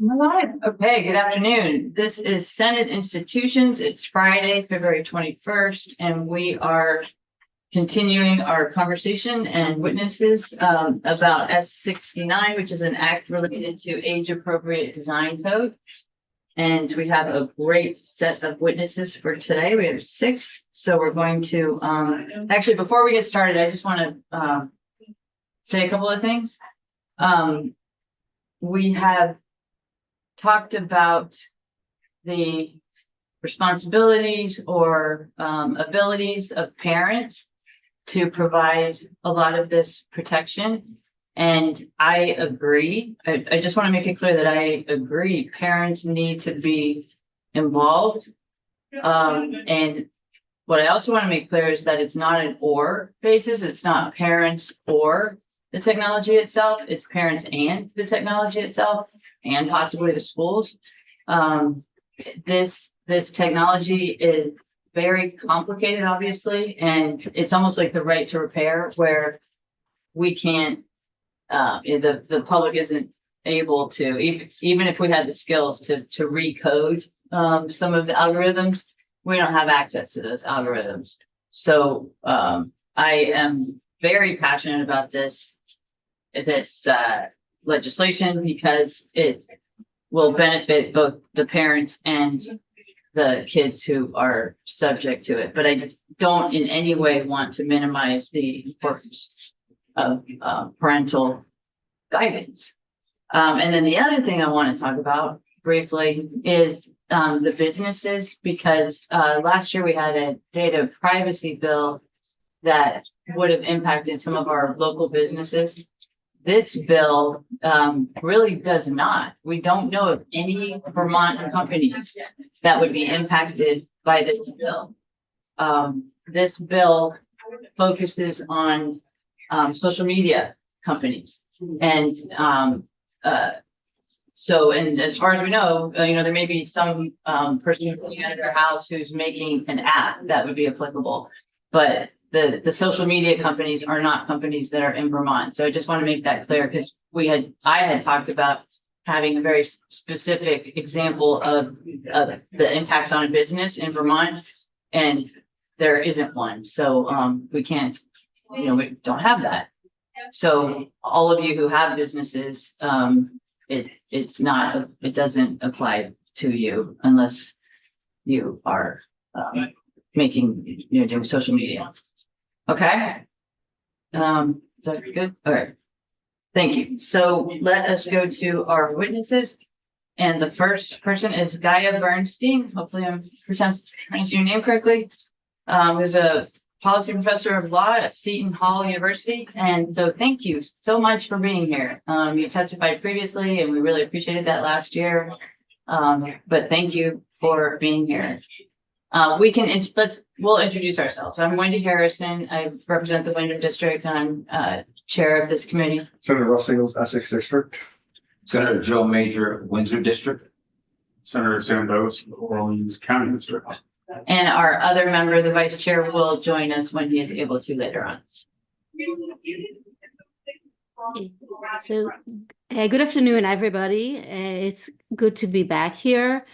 All right. Okay, good afternoon. This is Senate Institutions. It's Friday, February 21st, and we are continuing our conversation and witnesses about S69, which is an act related to age-appropriate design code. And we have a great set of witnesses for today. We have 6. So we're going to, actually, before we get started, I just want to say a couple of things. We have talked about the responsibilities or abilities of parents to provide a lot of this protection. And I agree. I just want to make it clear that I agree. Parents need to be involved. And what I also want to make clear is that it's not an or basis. It's not parents or the technology itself. It's parents and the technology itself, and possibly the schools. This technology is very complicated, obviously, and it's almost like the right to repair, where we can't, the public isn't able to, even if we had the skills to recode some of the algorithms, we don't have access to those algorithms. So I am very passionate about this legislation because it will benefit both the parents and the kids who are subject to it. But I don't in any way want to minimize the importance of parental guidance. And then the other thing I want to talk about briefly is the businesses, because last year we had a data privacy bill that would have impacted some of our local businesses. This bill really does not. We don't know of any Vermont companies that would be impacted by this bill. This bill focuses on social media companies. And so, and as far as we know, there may be some person looking at their house who's making an app that would be applicable. But the social media companies are not companies that are in Vermont. So I just want to make that clear, because I had talked about having a very specific example of the impacts on a business in Vermont, and there isn't one. So we can't, we don't have that. So all of you who have businesses, it doesn't apply to you unless you are doing social media. Okay. Is that good? All right. Thank you. So let us go to our witnesses. And the first person is Gaia Bernstein. Hopefully I'm pronouncing your name correctly. Who's a policy professor of law at Seton Hall University. And so thank you so much for being here. You testified previously, and we really appreciated that last year. But thank you for being here. We'll introduce ourselves. I'm Wendy Harrison. I represent the Wyndham District, and I'm chair of this committee. Senator Russ Ingles, Essex District. Senator Joe Major, Windsor District. Senator Sam Bowes, Orleans County District. And our other member, the vice chair, will join us when he is able to later on. So good afternoon, everybody. It's good to be back here.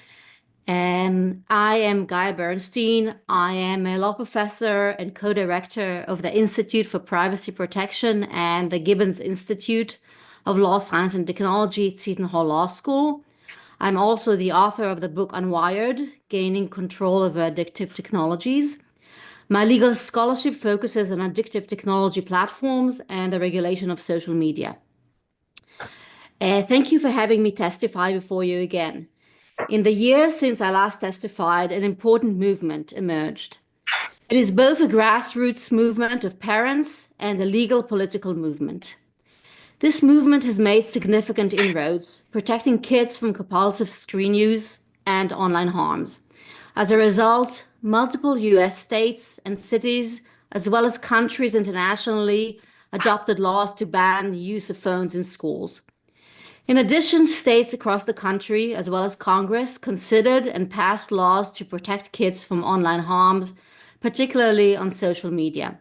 I am Gaia Bernstein. I am a law professor and co-director of the Institute for Privacy Protection and the Gibbons Institute of Law, Science, and Technology at Seton Hall Law School. I'm also the author of the book Unwired, Gaining Control Over Addictive Technologies. My legal scholarship focuses on addictive technology platforms and the regulation of social media. Thank you for having me testify before you again. In the years since I last testified, an important movement emerged. It is both a grassroots movement of parents and a legal political movement. This movement has made significant inroads, protecting kids from compulsive screen use and online harms. As a result, multiple US states and cities, as well as countries internationally, adopted laws to ban the use of phones in schools. In addition, states across the country, as well as Congress, considered and passed laws to protect kids from online harms, particularly on social media.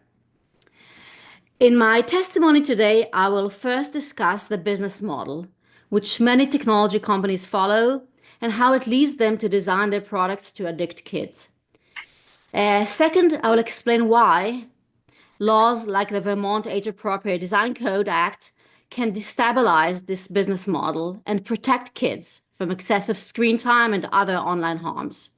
In my testimony today, I will first discuss the business model, which many technology companies follow, and how it leads them to design their products to addict kids. Second, I will explain why laws like the Vermont Age-Appropriate Design Code Act can destabilize this business model and protect kids from excessive screen time and other online harms.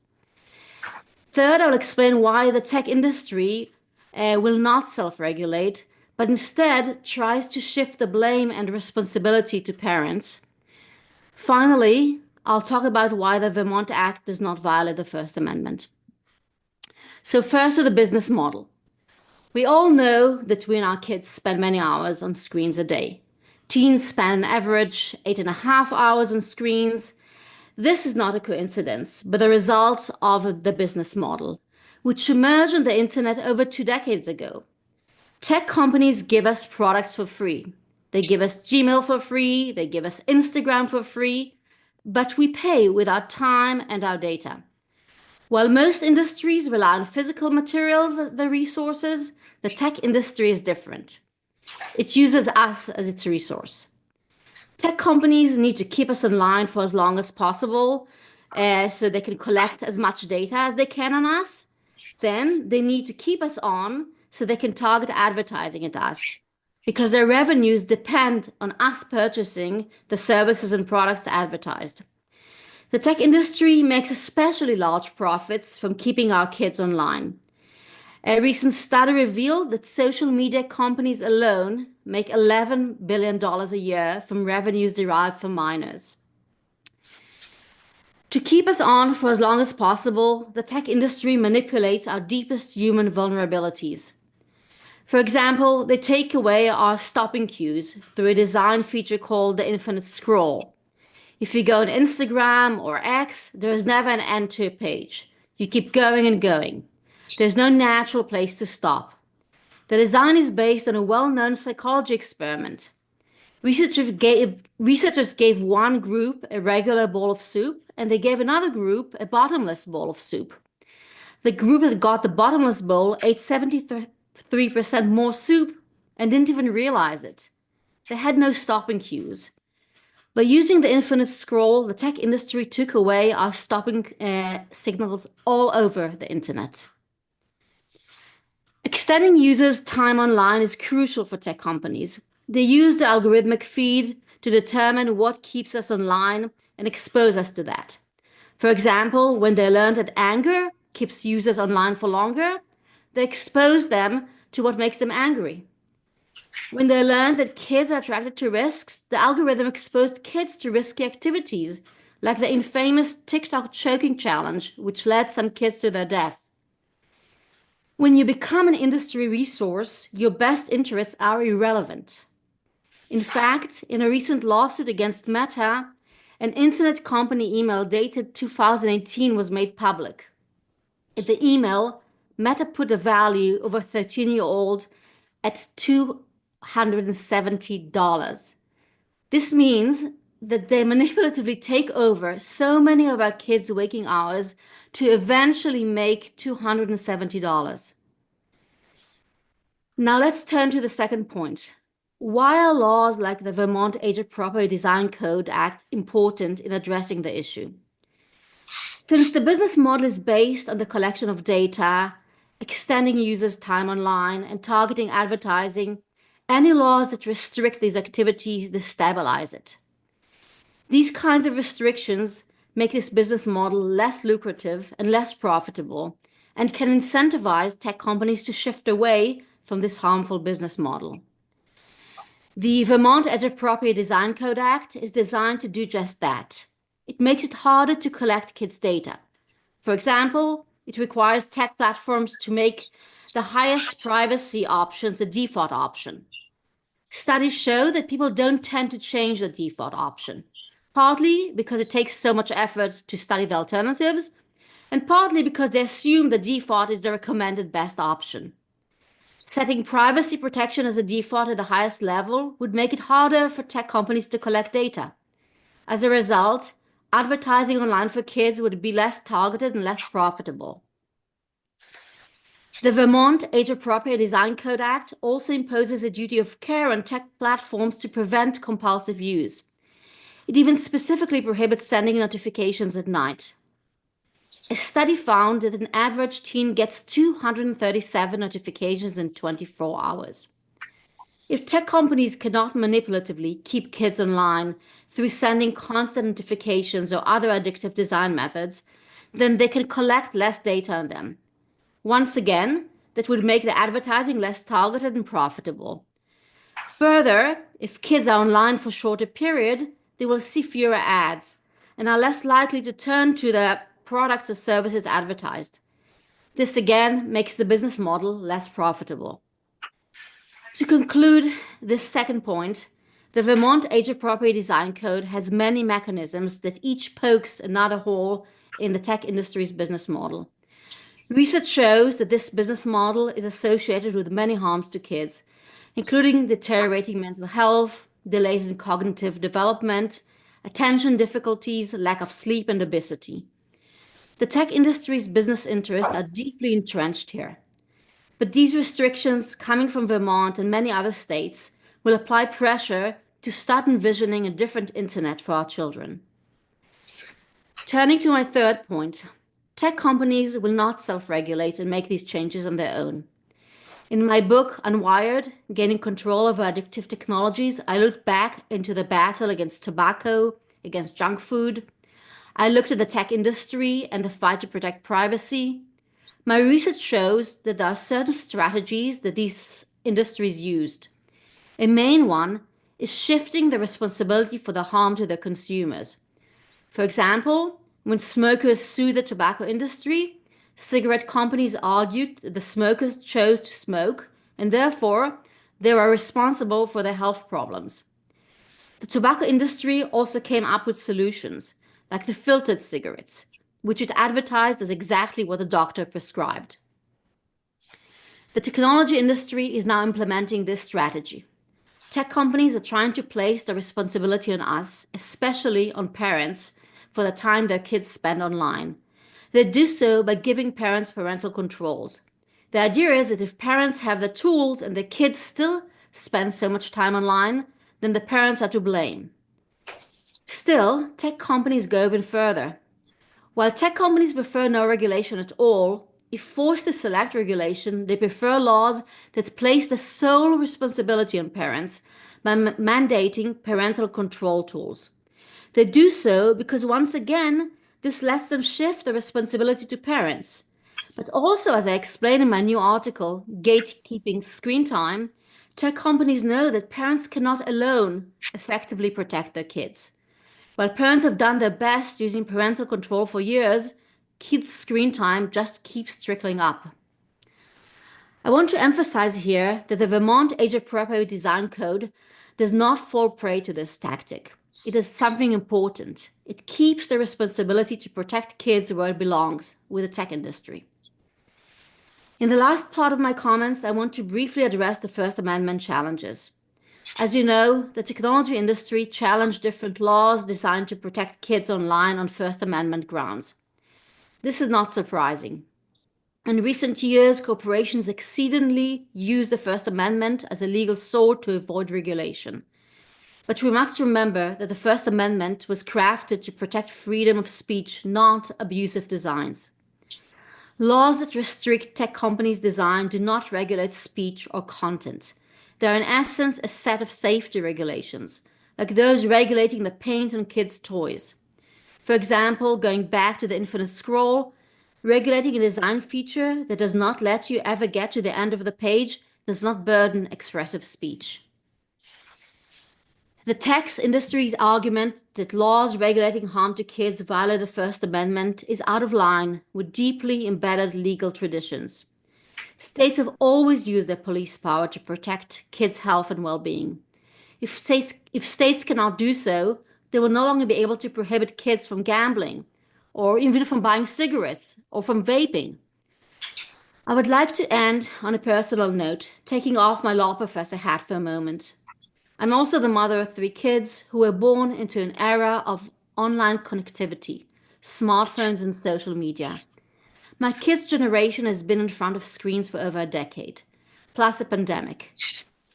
Third, I'll explain why the tech industry will not self-regulate, but instead tries to shift the blame and responsibility to parents. Finally, I'll talk about why the Vermont Act does not violate the First Amendment. So first, to the business model. We all know that we and our kids spend many hours on screens a day. Teens spend an average 8.5 hours on screens. This is not a coincidence, but the result of the business model, which emerged on the internet over 2 decades ago. Tech companies give us products for free. They give us Gmail for free, they give us Instagram for free, but we pay with our time and our data. While most industries rely on physical materials as their resources, the tech industry is different. It uses us as its resource. Tech companies need to keep us online for as long as possible, so they can collect as much data as they can on us. Then they need to keep us on so they can target advertising at us, because their revenues depend on us purchasing the services and products advertised. The tech industry makes especially large profits from keeping our kids online. A recent study revealed that social media companies alone make $11 billion a year from revenues derived from minors. To keep us on for as long as possible, the tech industry manipulates our deepest human vulnerabilities. For example, they take away our stopping cues through a design feature called the infinite scroll. If you go on Instagram or X, there is never an end to a page. You keep going and going. There's no natural place to stop. The design is based on a well-known psychology experiment. Researchers gave one group a regular bowl of soup, and they gave another group a bottomless bowl of soup. The group that got the bottomless bowl ate 73% more soup and didn't even realize it. They had no stopping cues. By using the infinite scroll, the tech industry took away our stopping signals all over the internet. Extending users' time online is crucial for tech companies. They use the algorithmic feed to determine what keeps us online and expose us to that. For example, when they learn that anger keeps users online for longer, they expose them to what makes them angry. When they learned that kids are attracted to risks, the algorithm exposed kids to risky activities, like the infamous TikTok choking challenge, which led some kids to their death. When you become an industry resource, your best interests are irrelevant. In fact, in a recent lawsuit against Meta, an internet company email dated 2018 was made public. In the email, Meta put a value of a 13-year-old at $270. This means that they manipulatively take over so many of our kids' waking hours to eventually make $270. Now let's turn to the second point. Why are laws like the Vermont Age-Appropriate Design Code Act important in addressing the issue? Since the business model is based on the collection of data, extending users' time online, and targeting advertising, any laws that restrict these activities destabilize it. These kinds of restrictions make this business model less lucrative and less profitable, and can incentivize tech companies to shift away from this harmful business model. The Vermont Age-Appropriate Design Code Act is designed to do just that. It makes it harder to collect kids' data. For example, it requires tech platforms to make the highest privacy options the default option. Studies show that people don't tend to change the default option, partly because it takes so much effort to study the alternatives, and partly because they assume the default is the recommended best option. Setting privacy protection as a default at the highest level would make it harder for tech companies to collect data. As a result, advertising online for kids would be less targeted and less profitable. The Vermont Age-Appropriate Design Code Act also imposes a duty of care on tech platforms to prevent compulsive use. It even specifically prohibits sending notifications at night. A study found that an average teen gets 237 notifications in 24 hours. If tech companies cannot manipulatively keep kids online through sending constant notifications or other addictive design methods, then they can collect less data on them. Once again, that would make the advertising less targeted and profitable. Further, if kids are online for a shorter period, they will see fewer ads and are less likely to turn to the products or services advertised. This again makes the business model less profitable. To conclude this second point, the Vermont Age-Appropriate Design Code has many mechanisms that each pokes another hole in the tech industry's business model. Research shows that this business model is associated with many harms to kids, including deteriorating mental health, delays in cognitive development, attention difficulties, lack of sleep, and obesity. The tech industry's business interests are deeply entrenched here. But these restrictions coming from Vermont and many other states will apply pressure to start envisioning a different internet for our children. Turning to my third point, tech companies will not self-regulate and make these changes on their own. In my book, Unwired, Gaining Control Over Addictive Technologies, I looked back into the battle against tobacco, against junk food. I looked at the tech industry and the fight to protect privacy. My research shows that there are certain strategies that these industries used. A main one is shifting the responsibility for the harm to their consumers. For example, when smokers sued the tobacco industry, cigarette companies argued that the smokers chose to smoke and therefore they were responsible for their health problems. The tobacco industry also came up with solutions, like the filtered cigarettes, which it advertised as exactly what the doctor prescribed. The technology industry is now implementing this strategy. Tech companies are trying to place the responsibility on us, especially on parents, for the time their kids spend online. They do so by giving parents parental controls. The idea is that if parents have the tools and their kids still spend so much time online, then the parents are to blame. Still, tech companies go even further. While tech companies prefer no regulation at all, if forced to select regulation, they prefer laws that place the sole responsibility on parents by mandating parental control tools. They do so because, once again, this lets them shift the responsibility to parents. But also, as I explain in my new article, Gatekeeping Screen Time, tech companies know that parents cannot alone effectively protect their kids. While parents have done their best using parental control for years, kids' screen time just keeps trickling up. I want to emphasize here that the Vermont Age-Appropriate Design Code does not fall prey to this tactic. It is something important. It keeps the responsibility to protect kids where it belongs, with the tech industry. In the last part of my comments, I want to briefly address the First Amendment challenges. As you know, the technology industry challenged different laws designed to protect kids online on First Amendment grounds. This is not surprising. In recent years, corporations exceedingly use the First Amendment as a legal sword to avoid regulation. But we must remember that the First Amendment was crafted to protect freedom of speech, not abusive designs. Laws that restrict tech companies' design do not regulate speech or content. They are in essence a set of safety regulations, like those regulating the paint on kids' toys. For example, going back to the infinite scroll, regulating a design feature that does not let you ever get to the end of the page does not burden expressive speech. The tech industry's argument that laws regulating harm to kids violate the First Amendment is out of line with deeply embedded legal traditions. States have always used their police power to protect kids' health and well-being. If states cannot do so, they will no longer be able to prohibit kids from gambling, or even from buying cigarettes, or from vaping. I would like to end on a personal note, taking off my law professor hat for a moment. I'm also the mother of 3 kids who were born into an era of online connectivity, smartphones and social media. My kids' generation has been in front of screens for over a decade, plus a pandemic,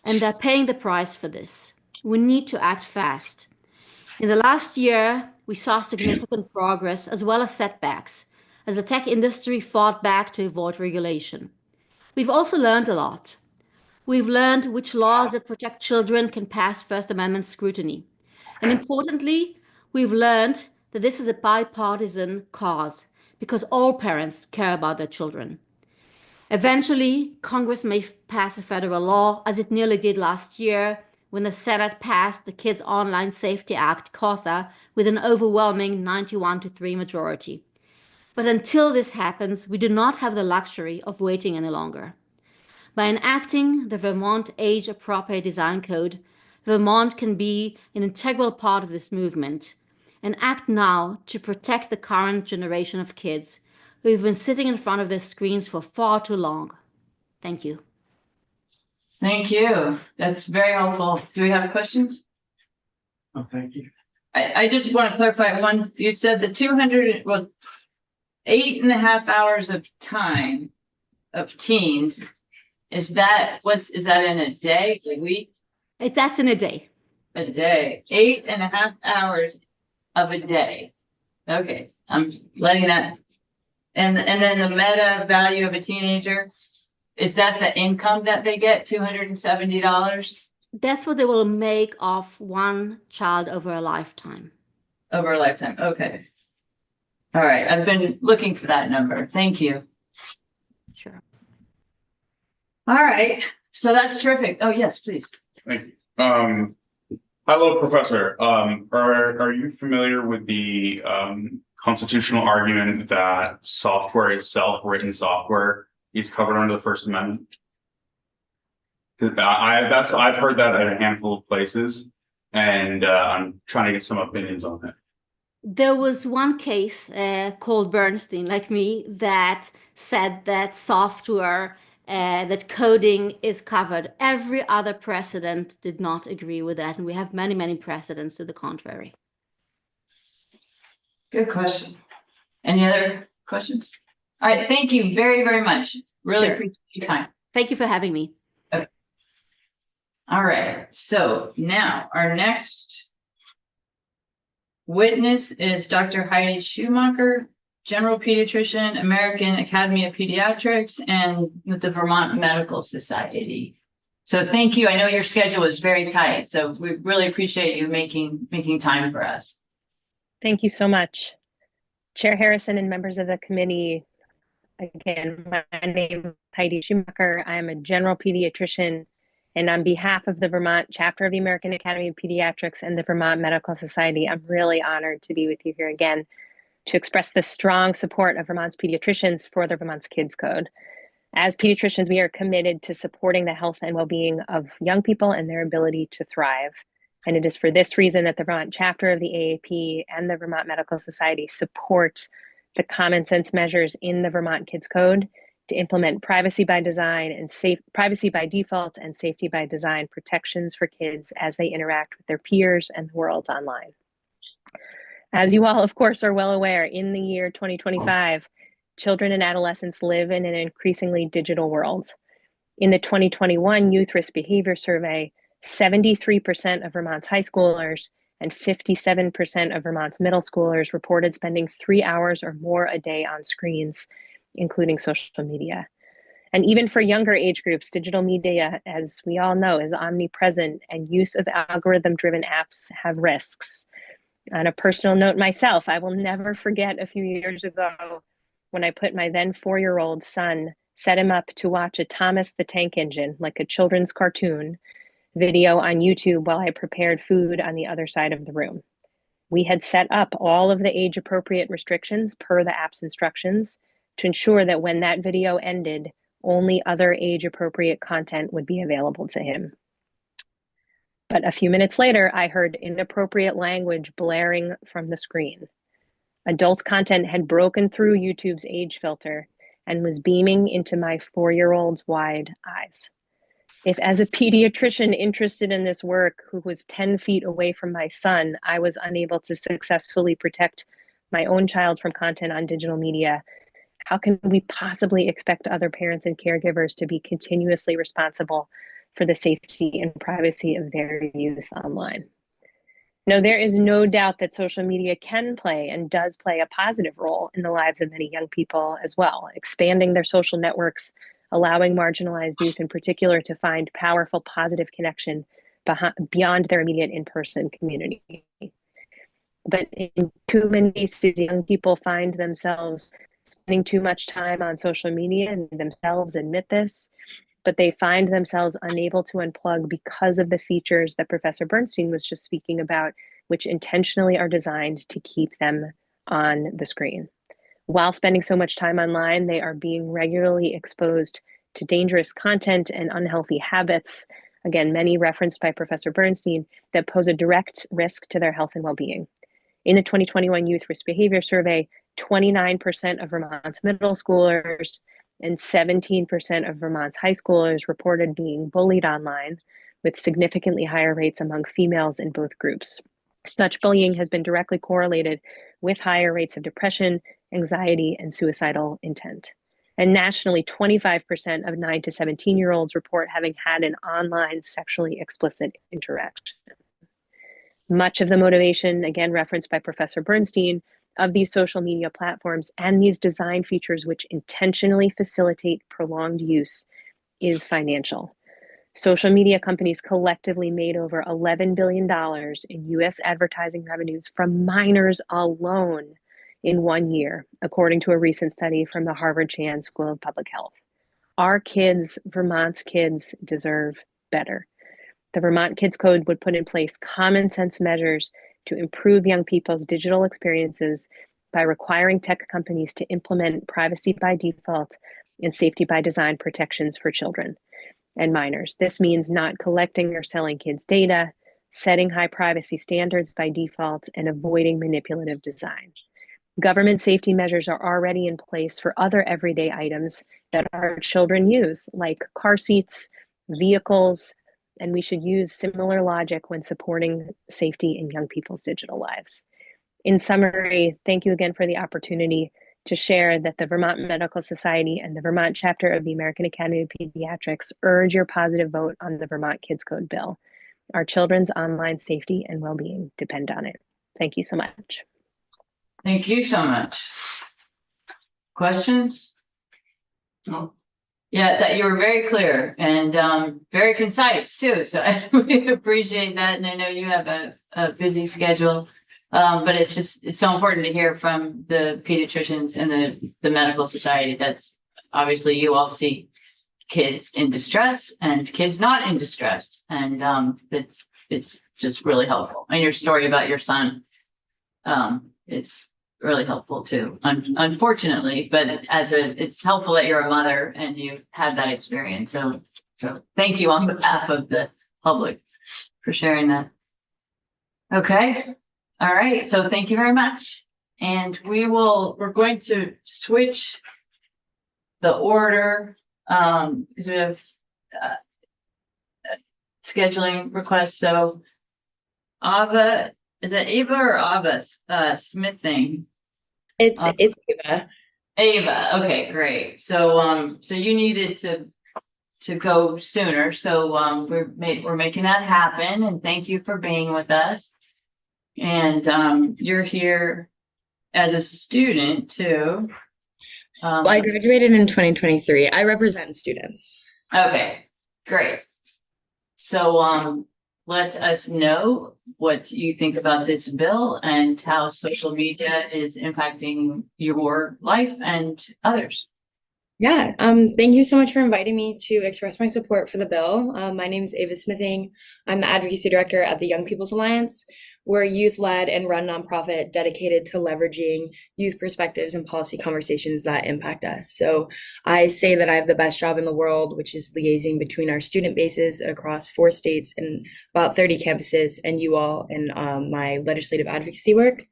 and they're paying the price for this. We need to act fast. In the last year, we saw significant progress as well as setbacks as the tech industry fought back to avoid regulation. We've also learned a lot. We've learned which laws that protect children can pass First Amendment scrutiny. And importantly, we've learned that this is a bipartisan cause because all parents care about their children. Eventually, Congress may pass a federal law, as it nearly did last year when the Senate passed the Kids Online Safety Act, KOSA, with an overwhelming 91-3 majority. But until this happens, we do not have the luxury of waiting any longer. By enacting the Vermont Age Appropriate Design Code, Vermont can be an integral part of this movement and act now to protect the current generation of kids who've been sitting in front of their screens for far too long. Thank you. Thank you. That's very helpful. Do we have questions? Oh, thank you. I just want to clarify one. You said the 8.5 hours of time of teens. Is that in a day, a week? That's in a day. A day. 8.5 hours of a day. Okay, I'm letting that. And then the meta value of a teenager, is that the income that they get, $270? That's what they will make off one child over a lifetime. Over a lifetime, okay. All right, I've been looking for that number. Thank you. Sure. All right, so that's terrific. Oh, yes, please. Thank you. Hello, Professor. Are you familiar with the constitutional argument that software itself, written software, is covered under the First Amendment? I've heard that at a handful of places, and I'm trying to get some opinions on it. There was one case called Bernstein, like me, that said that software, that coding is covered. Every other precedent did not agree with that, and we have many, many precedents to the contrary. Good question. Any other questions? All right, thank you very, very much. Really Sure. appreciate your time. Thank you for having me. All right, so now our next witness is Dr. Heidi Schumacher, general pediatrician, American Academy of Pediatrics, and with the Vermont Medical Society. So thank you. I know your schedule is very tight, so we really appreciate you making time for us. Thank you so much. Chair Harrison and members of the committee, again, my name is Heidi Schumacher. I am a general pediatrician, and on behalf of the Vermont chapter of the American Academy of Pediatrics and the Vermont Medical Society, I'm really honored to be with you here again to express the strong support of Vermont's pediatricians for the Vermont's Kids Code. As pediatricians, we are committed to supporting the health and well-being of young people and their ability to thrive. And it is for this reason that the Vermont chapter of the AAP and the Vermont Medical Society support the common sense measures in the Vermont Kids Code to implement privacy by design and privacy by default and safety by design protections for kids as they interact with their peers and the world online. As you all, of course, are well aware, in the year 2025, children and adolescents live in an increasingly digital world. In the 2021 Youth Risk Behavior Survey, 73% of Vermont's high schoolers and 57% of Vermont's middle schoolers reported spending 3 hours or more a day on screens, including social media. And even for younger age groups, digital media, as we all know, is omnipresent, and use of algorithm-driven apps have risks. On a personal note myself, I will never forget a few years ago when I put my then 4-year-old son, set him up to watch a Thomas the Tank Engine, like a children's cartoon, video on YouTube while I prepared food on the other side of the room. We had set up all of the age-appropriate restrictions per the app's instructions to ensure that when that video ended, only other age-appropriate content would be available to him. But a few minutes later, I heard inappropriate language blaring from the screen. Adult content had broken through YouTube's age filter and was beaming into my 4-year-old's wide eyes. If, as a pediatrician interested in this work who was 10 feet away from my son, I was unable to successfully protect my own child from content on digital media, how can we possibly expect other parents and caregivers to be continuously responsible for the safety and privacy of their youth online? No, there is no doubt that social media can play and does play a positive role in the lives of many young people as well, expanding their social networks, allowing marginalized youth in particular to find powerful, positive connection beyond their immediate in-person community. But in too many cases, young people find themselves spending too much time on social media, and themselves admit this, but they find themselves unable to unplug because of the features that Professor Bernstein was just speaking about, which intentionally are designed to keep them on the screen. While spending so much time online, they are being regularly exposed to dangerous content and unhealthy habits, again, many referenced by Professor Bernstein, that pose a direct risk to their health and well-being. In the 2021 Youth Risk Behavior Survey, 29% of Vermont's middle schoolers and 17% of Vermont's high schoolers reported being bullied online, with significantly higher rates among females in both groups. Such bullying has been directly correlated with higher rates of depression, anxiety, and suicidal intent. And nationally, 25% of 9 to 17-year-olds report having had an online sexually explicit interaction. Much of the motivation, again referenced by Professor Bernstein, of these social media platforms and these design features which intentionally facilitate prolonged use is financial. Social media companies collectively made over $11 billion in US advertising revenues from minors alone in 1 year, according to a recent study from the Harvard Chan School of Public Health. Our kids, Vermont's kids, deserve better. The Vermont Kids Code would put in place common sense measures to improve young people's digital experiences by requiring tech companies to implement privacy by default and safety by design protections for children and minors. This means not collecting or selling kids' data, setting high privacy standards by default, and avoiding manipulative design. Government safety measures are already in place for other everyday items that our children use, like car seats, vehicles, and we should use similar logic when supporting safety in young people's digital lives. In summary, thank you again for the opportunity to share that the Vermont Medical Society and the Vermont chapter of the American Academy of Pediatrics urge your positive vote on the Vermont Kids Code bill. Our children's online safety and well-being depend on it. Thank you so much. Thank you so much. Questions? No. Yeah, that you were very clear and very concise too. So I really appreciate that. And I know you have a busy schedule, but it's so important to hear from the pediatricians and the medical society. That's obviously you all see kids in distress and kids not in distress. And it's just really helpful. And your story about your son, it's really helpful too, unfortunately, but it's helpful that you're a mother and you had that experience. So thank you on behalf of the public for sharing that. Okay. All right. So thank you very much. And we're going to switch the order, because we have scheduling requests. So Ava, is it Ava or Ava Smithing? It's Ava. Ava. Okay, great. So so you needed to go sooner. So we're making that happen, and thank you for being with us. And you're here as a student too. Well, I graduated in 2023. I represent students. Okay, great. So let us know what you think about this bill and how social media is impacting your life and others. Yeah, thank you so much for inviting me to express my support for the bill. My name is Ava Smithing. I'm the advocacy director at the Young People's Alliance. We're a youth-led and run nonprofit dedicated to leveraging youth perspectives and policy conversations that impact us. So I say that I have the best job in the world, which is liaising between our student bases across 4 states and about 30 campuses and you all in my legislative advocacy work.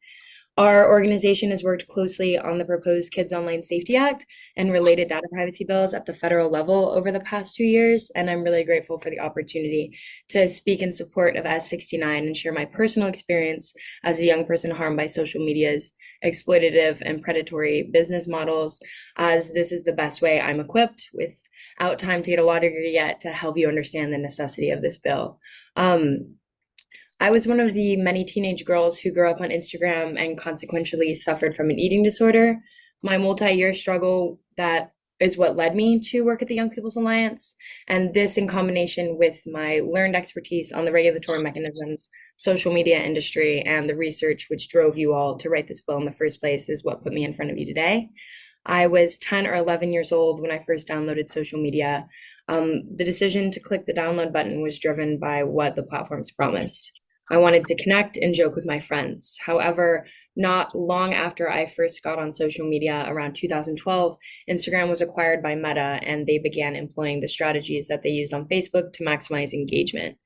Our organization has worked closely on the proposed Kids Online Safety Act and related data privacy bills at the federal level over the past 2 years, and I'm really grateful for the opportunity to speak in support of S69 and share my personal experience as a young person harmed by social media's exploitative and predatory business models, as this is the best way I'm equipped without time to get a law degree yet to help you understand the necessity of this bill. I was one of the many teenage girls who grew up on Instagram and consequentially suffered from an eating disorder. My multi-year struggle, that is what led me to work at the Young People's Alliance. And this, in combination with my learned expertise on the regulatory mechanisms, social media industry, and the research which drove you all to write this bill in the first place, is what put me in front of you today. I was 10 or 11 years old when I first downloaded social media. The decision to click the download button was driven by what the platforms promised. I wanted to connect and joke with my friends. However, not long after I first got on social media, around 2012, Instagram was acquired by Meta, and they began employing the strategies that they used on Facebook to maximize engagement.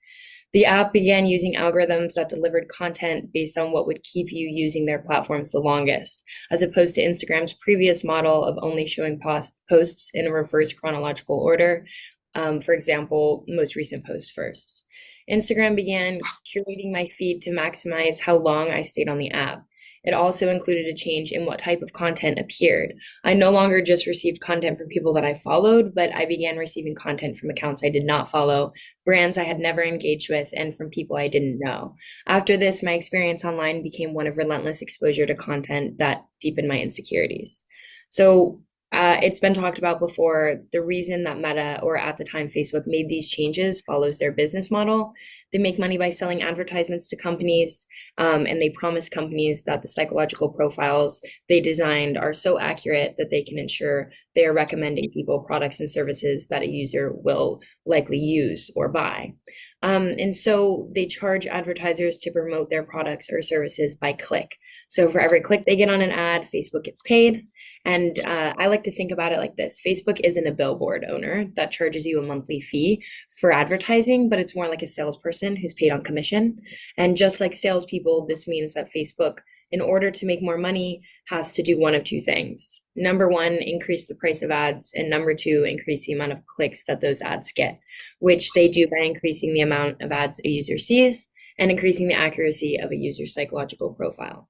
The app began using algorithms that delivered content based on what would keep you using their platforms the longest, as opposed to Instagram's previous model of only showing posts in a reverse chronological order. For example, most recent post first. Instagram began curating my feed to maximize how long I stayed on the app. It also included a change in what type of content appeared. I no longer just received content from people that I followed, but I began receiving content from accounts I did not follow, brands I had never engaged with, and from people I didn't know. After this, my experience online became one of relentless exposure to content that deepened my insecurities. So it's been talked about before, the reason that Meta, or at the time Facebook, made these changes follows their business model. They make money by selling advertisements to companies, and they promise companies that the psychological profiles they designed are so accurate that they can ensure they are recommending people products and services that a user will likely use or buy. And so they charge advertisers to promote their products or services by click. So for every click they get on an ad, Facebook gets paid. And I like to think about it like this. Facebook isn't a billboard owner that charges you a monthly fee for advertising, but it's more like a salesperson who's paid on commission. And just like salespeople, this means that Facebook, in order to make more money, has to do one of two things. Number one, increase the price of ads, and number two, increase the amount of clicks that those ads get, which they do by increasing the amount of ads a user sees and increasing the accuracy of a user's psychological profile.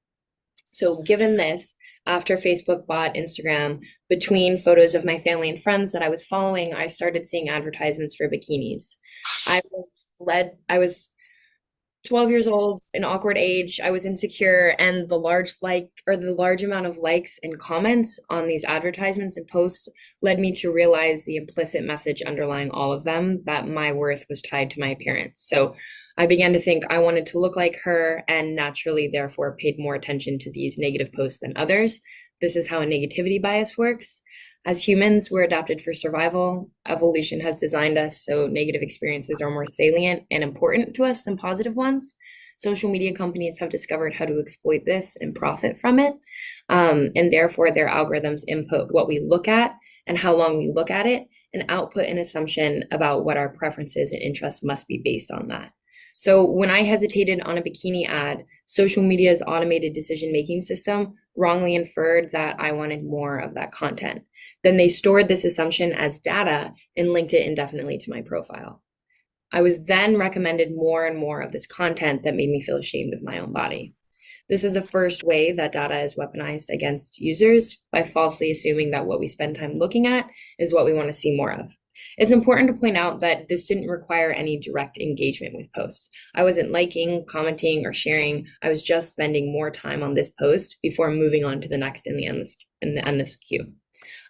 So given this, after Facebook bought Instagram, between photos of my family and friends that I was following, I started seeing advertisements for bikinis. I was 12 years old, an awkward age, I was insecure, and the large amount of likes and comments on these advertisements and posts led me to realize the implicit message underlying all of them, that my worth was tied to my appearance. So I began to think I wanted to look like her, and naturally, therefore, paid more attention to these negative posts than others. This is how a negativity bias works. As humans, we're adapted for survival. Evolution has designed us so negative experiences are more salient and important to us than positive ones. Social media companies have discovered how to exploit this and profit from it. And therefore, their algorithms input what we look at and how long we look at it, and output an assumption about what our preferences and interests must be based on that. So when I hesitated on a bikini ad, social media's automated decision-making system wrongly inferred that I wanted more of that content. Then they stored this assumption as data and linked it indefinitely to my profile. I was then recommended more and more of this content that made me feel ashamed of my own body. This is the first way that data is weaponized against users, by falsely assuming that what we spend time looking at is what we want to see more of. It's important to point out that this didn't require any direct engagement with posts. I wasn't liking, commenting, or sharing. I was just spending more time on this post before moving on to the next in the endless queue.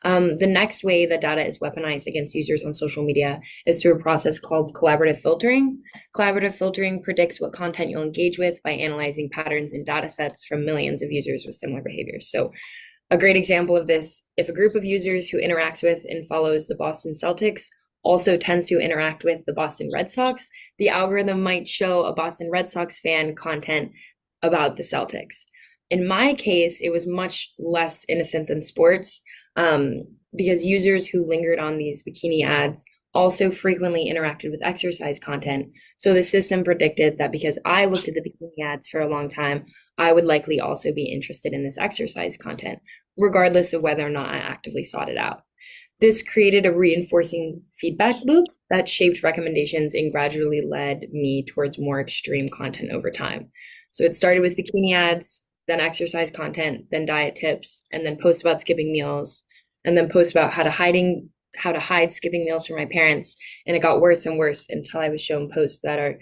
The next way that data is weaponized against users on social media is through a process called collaborative filtering. Collaborative filtering predicts what content you'll engage with by analyzing patterns in data sets from millions of users with similar behaviors. So a great example of this, if a group of users who interacts with and follows the Boston Celtics also tends to interact with the Boston Red Sox, the algorithm might show a Boston Red Sox fan content about the Celtics. In my case, it was much less innocent than sports, because users who lingered on these bikini ads also frequently interacted with exercise content. So the system predicted that because I looked at the bikini ads for a long time, I would likely also be interested in this exercise content, regardless of whether or not I actively sought it out. This created a reinforcing feedback loop that shaped recommendations and gradually led me towards more extreme content over time. So it started with bikini ads, then exercise content, then diet tips, and then posts about skipping meals, and then posts about how to hide skipping meals from my parents. And it got worse and worse until I was shown posts that are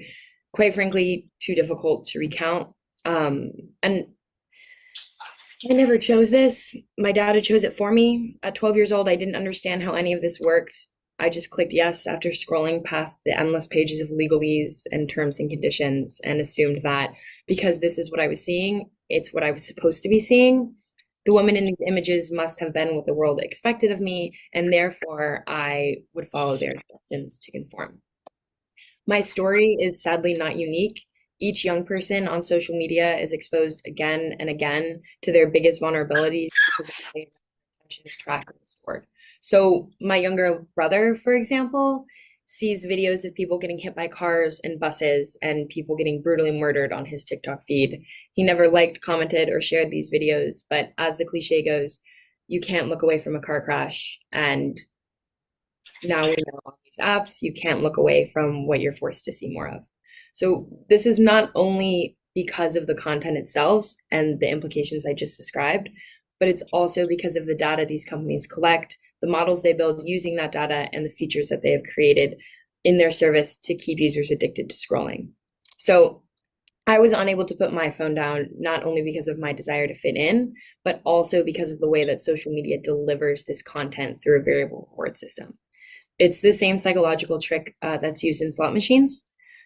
quite frankly, too difficult to recount. And I never chose this. My dad chose it for me. At 12 years old, I didn't understand how any of this worked. I just clicked yes after scrolling past the endless pages of legalese and terms and conditions and assumed that because this is what I was seeing, it's what I was supposed to be seeing. The woman in these images must have been what the world expected of me, and therefore I would follow their instructions to conform. My story is sadly not unique. Each young person on social media is exposed again and again to their biggest vulnerabilities because their attention is tracked and stored. So my younger brother, for example, sees videos of people getting hit by cars and buses and people getting brutally murdered on his TikTok feed. He never liked, commented, or shared these videos, but as the cliche goes, you can't look away from a car crash. And now we know on these apps, you can't look away from what you're forced to see more of. So this is not only because of the content itself and the implications I just described, but it's also because of the data these companies collect, the models they build using that data, and the features that they have created in their service to keep users addicted to scrolling. So I was unable to put my phone down, not only because of my desire to fit in, but also because of the way that social media delivers this content through a variable reward system. It's the same psychological trick that's used in slot machines.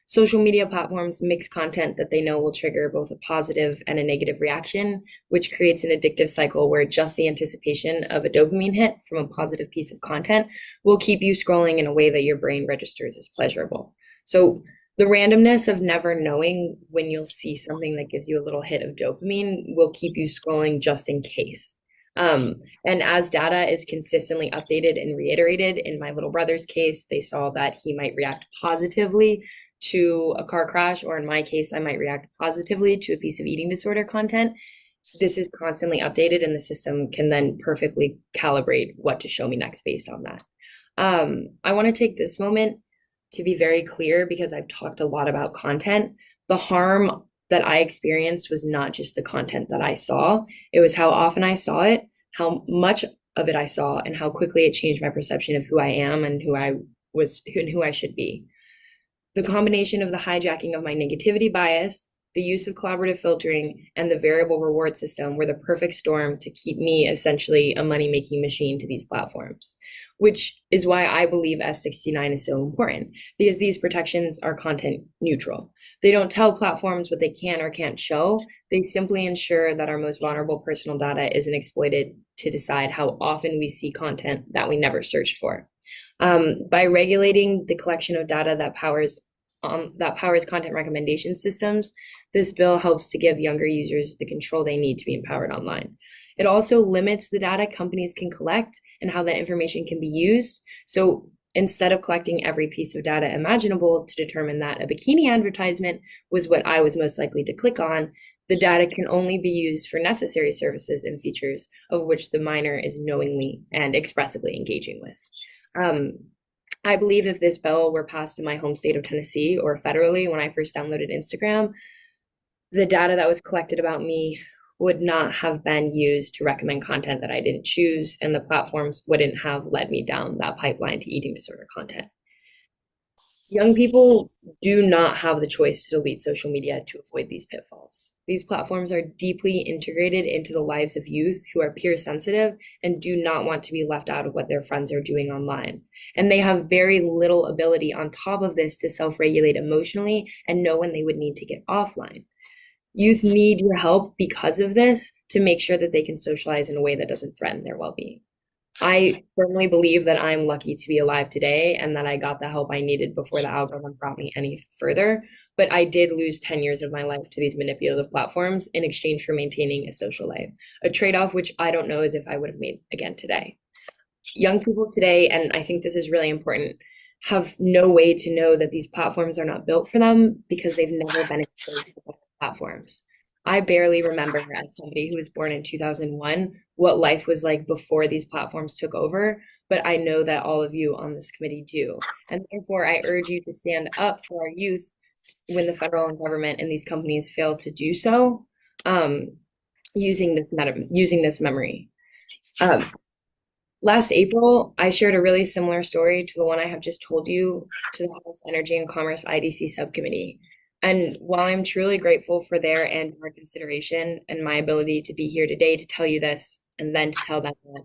Social media platforms mix content that they know will trigger both a positive and a negative reaction, which creates an addictive cycle where just the anticipation of a dopamine hit from a positive piece of content will keep you scrolling in a way that your brain registers as pleasurable. So the randomness of never knowing when you'll see something that gives you a little hit of dopamine will keep you scrolling just in case. And as data is consistently updated and reiterated, in my little brother's case, they saw that he might react positively to a car crash, or in my case, I might react positively to a piece of eating disorder content. This is constantly updated, and the system can then perfectly calibrate what to show me next based on that. I want to take this moment to be very clear, because I've talked a lot about content. The harm that I experienced was not just the content that I saw, it was how often I saw it, how much of it I saw, and how quickly it changed my perception of who I am and who I should be. The combination of the hijacking of my negativity bias, the use of collaborative filtering, and the variable reward system were the perfect storm to keep me essentially a money-making machine to these platforms, which is why I believe S69 is so important, because these protections are content neutral. They don't tell platforms what they can or can't show. They simply ensure that our most vulnerable personal data isn't exploited to decide how often we see content that we never searched for. By regulating the collection of data that powers content recommendation systems, this bill helps to give younger users the control they need to be empowered online. It also limits the data companies can collect and how that information can be used. So instead of collecting every piece of data imaginable to determine that a bikini advertisement was what I was most likely to click on, the data can only be used for necessary services and features of which the minor is knowingly and expressively engaging with. I believe if this bill were passed in my home state of Tennessee or federally when I first downloaded Instagram, the data that was collected about me would not have been used to recommend content that I didn't choose, and the platforms wouldn't have led me down that pipeline to eating disorder content. Young people do not have the choice to delete social media to avoid these pitfalls. These platforms are deeply integrated into the lives of youth who are peer sensitive and do not want to be left out of what their friends are doing online. And they have very little ability on top of this to self-regulate emotionally and know when they would need to get offline. Youth need your help because of this to make sure that they can socialize in a way that doesn't threaten their well-being. I firmly believe that I'm lucky to be alive today and that I got the help I needed before the algorithm brought me any further. But I did lose 10 years of my life to these manipulative platforms in exchange for maintaining a social life, a trade-off which I don't know as if I would have made again today. Young people today, and I think this is really important, have no way to know that these platforms are not built for them because they've never been exposed to platforms. I barely remember, as somebody who was born in 2001, what life was like before these platforms took over, but I know that all of you on this committee do. And therefore, I urge you to stand up for our youth when the federal government and these companies fail to do so, using this memory. Last April, I shared a really similar story to the one I have just told you to the House Energy and Commerce IDC subcommittee. And while I'm truly grateful for their and your consideration and my ability to be here today to tell you this and then to tell them that,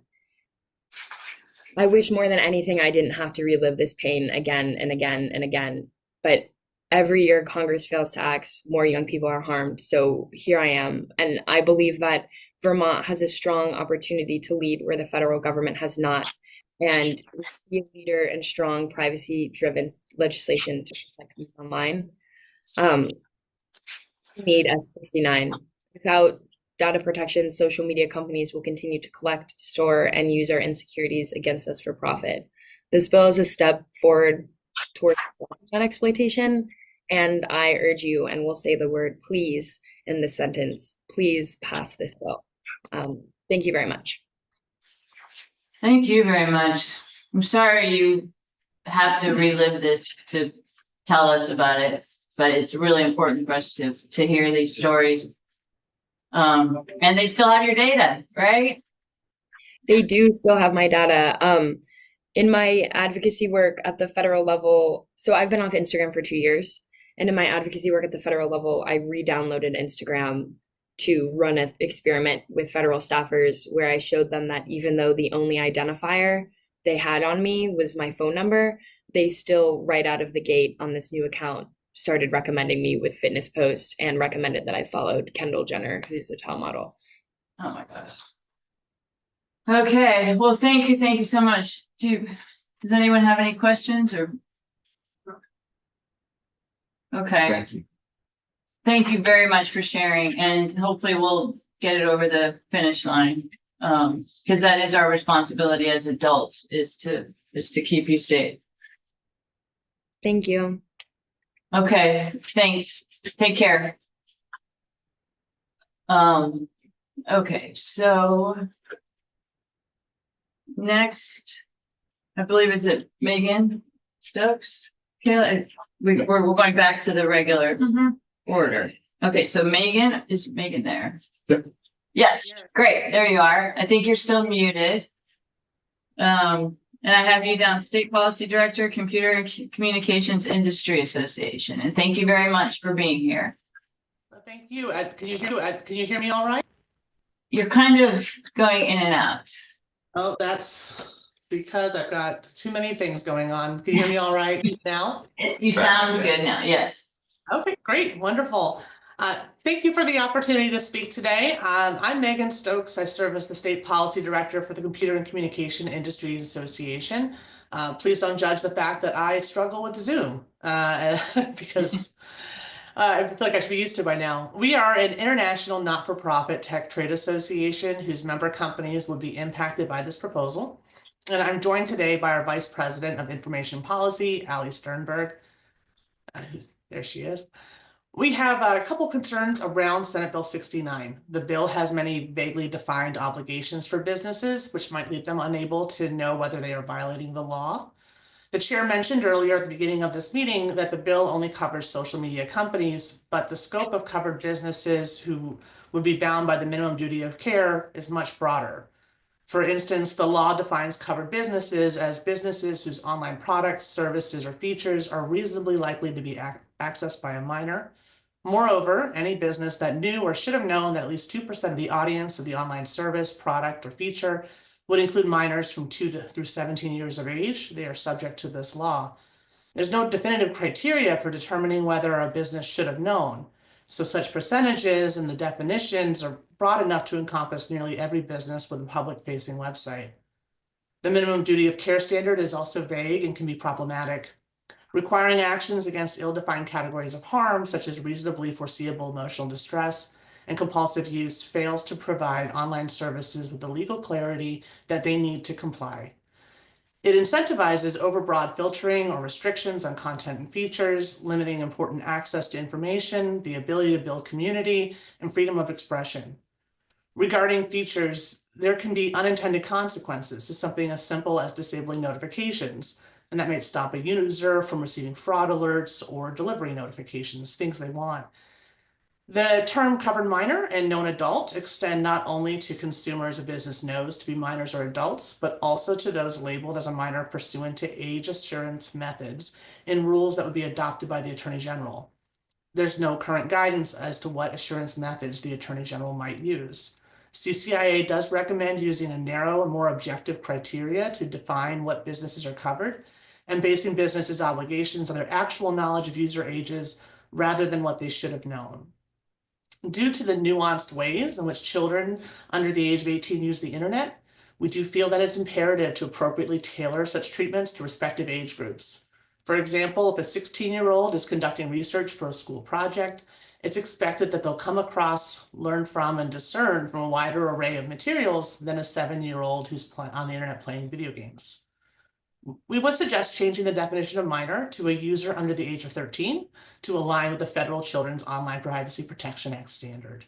I wish more than anything I didn't have to relive this pain again and again and again. But every year Congress fails to act, more young people are harmed. So here I am. And I believe that Vermont has a strong opportunity to lead where the federal government has not, and be a leader in strong privacy-driven legislation to protect youth online. We need S69. Without data protection, social media companies will continue to collect, store, and use our insecurities against us for profit. This bill is a step forward towards stopping that exploitation, and I urge you, and we'll say the word please in this sentence, please pass this bill. Thank you very much. Thank you very much. I'm sorry you have to relive this to tell us about it, but it's really important for us to hear these stories. And they still have your data, right? They do still have my data. In my advocacy work at the federal level, so I've been off Instagram for 2 years, and in my advocacy work at the federal level, I re-downloaded Instagram to run an experiment with federal staffers where I showed them that even though the only identifier they had on me was my phone number, they still, right out of the gate on this new account, started recommending me with fitness posts and recommended that I followed Kendall Jenner, who's the top model. Oh my gosh. Okay, well, thank you so much. Does anyone have any questions or? Okay, Thank you. thank you very much for sharing, and hopefully we'll get it over the finish line. Because that is our responsibility as adults, is to keep you safe. Thank you. Okay, thanks. Take care. Okay, so next, I believe, is it Megan Stokes? Yeah, we're going back to the regular order. Okay, so Megan, is Megan there? Yep. Yes, great. There you are. I think you're still muted. And I have you down, State Policy Director, Computer and Communications Industry Association. And thank you very much for being here. Thank you. Can you hear me all right? You're kind of going in and out. Oh, that's because I've got too many things going on. Can you hear me all right now? You sound good now. Yes. Okay, great. Wonderful. Thank you for the opportunity to speak today. I'm Megan Stokes. I serve as the State Policy Director for the Computer and Communication Industries Association. Please don't judge the fact that I struggle with Zoom because I feel like I should be used to it by now. We are an international not-for-profit tech trade association whose member companies would be impacted by this proposal. And I'm joined today by our Vice President of Information Policy, Ali Sternberg. There she is. We have a couple concerns around Senate Bill 69. The bill has many vaguely defined obligations for businesses, which might leave them unable to know whether they are violating the law. The chair mentioned earlier at the beginning of this meeting that the bill only covers social media companies, but the scope of covered businesses who would be bound by the minimum duty of care is much broader. For instance, the law defines covered businesses as businesses whose online products, services, or features are reasonably likely to be accessed by a minor. Moreover, any business that knew or should have known that at least 2% of the audience of the online service, product, or feature would include minors from 2 through 17 years of age, they are subject to this law. There's no definitive criteria for determining whether a business should have known. So such percentages and the definitions are broad enough to encompass nearly every business with a public-facing website. The minimum duty of care standard is also vague and can be problematic, requiring actions against ill-defined categories of harm, such as reasonably foreseeable emotional distress and compulsive use, fails to provide online services with the legal clarity that they need to comply. It incentivizes overbroad filtering or restrictions on content and features, limiting important access to information, the ability to build community, and freedom of expression. Regarding features, there can be unintended consequences to something as simple as disabling notifications, and that may stop a user from receiving fraud alerts or delivery notifications, things they want. The term covered minor and known adult extend not only to consumers a business knows to be minors or adults, but also to those labeled as a minor pursuant to age assurance methods and rules that would be adopted by the Attorney General. There's no current guidance as to what assurance methods the Attorney General might use. CCIA does recommend using a narrow and more objective criteria to define what businesses are covered and basing businesses' obligations on their actual knowledge of user ages rather than what they should have known. Due to the nuanced ways in which children under the age of 18 use the internet, we do feel that it's imperative to appropriately tailor such treatments to respective age groups. For example, if a 16-year-old is conducting research for a school project, it's expected that they'll come across, learn from, and discern from a wider array of materials than a 7-year-old who's on the internet playing video games. We would suggest changing the definition of minor to a user under the age of 13 to align with the Federal Children's Online Privacy Protection Act standard.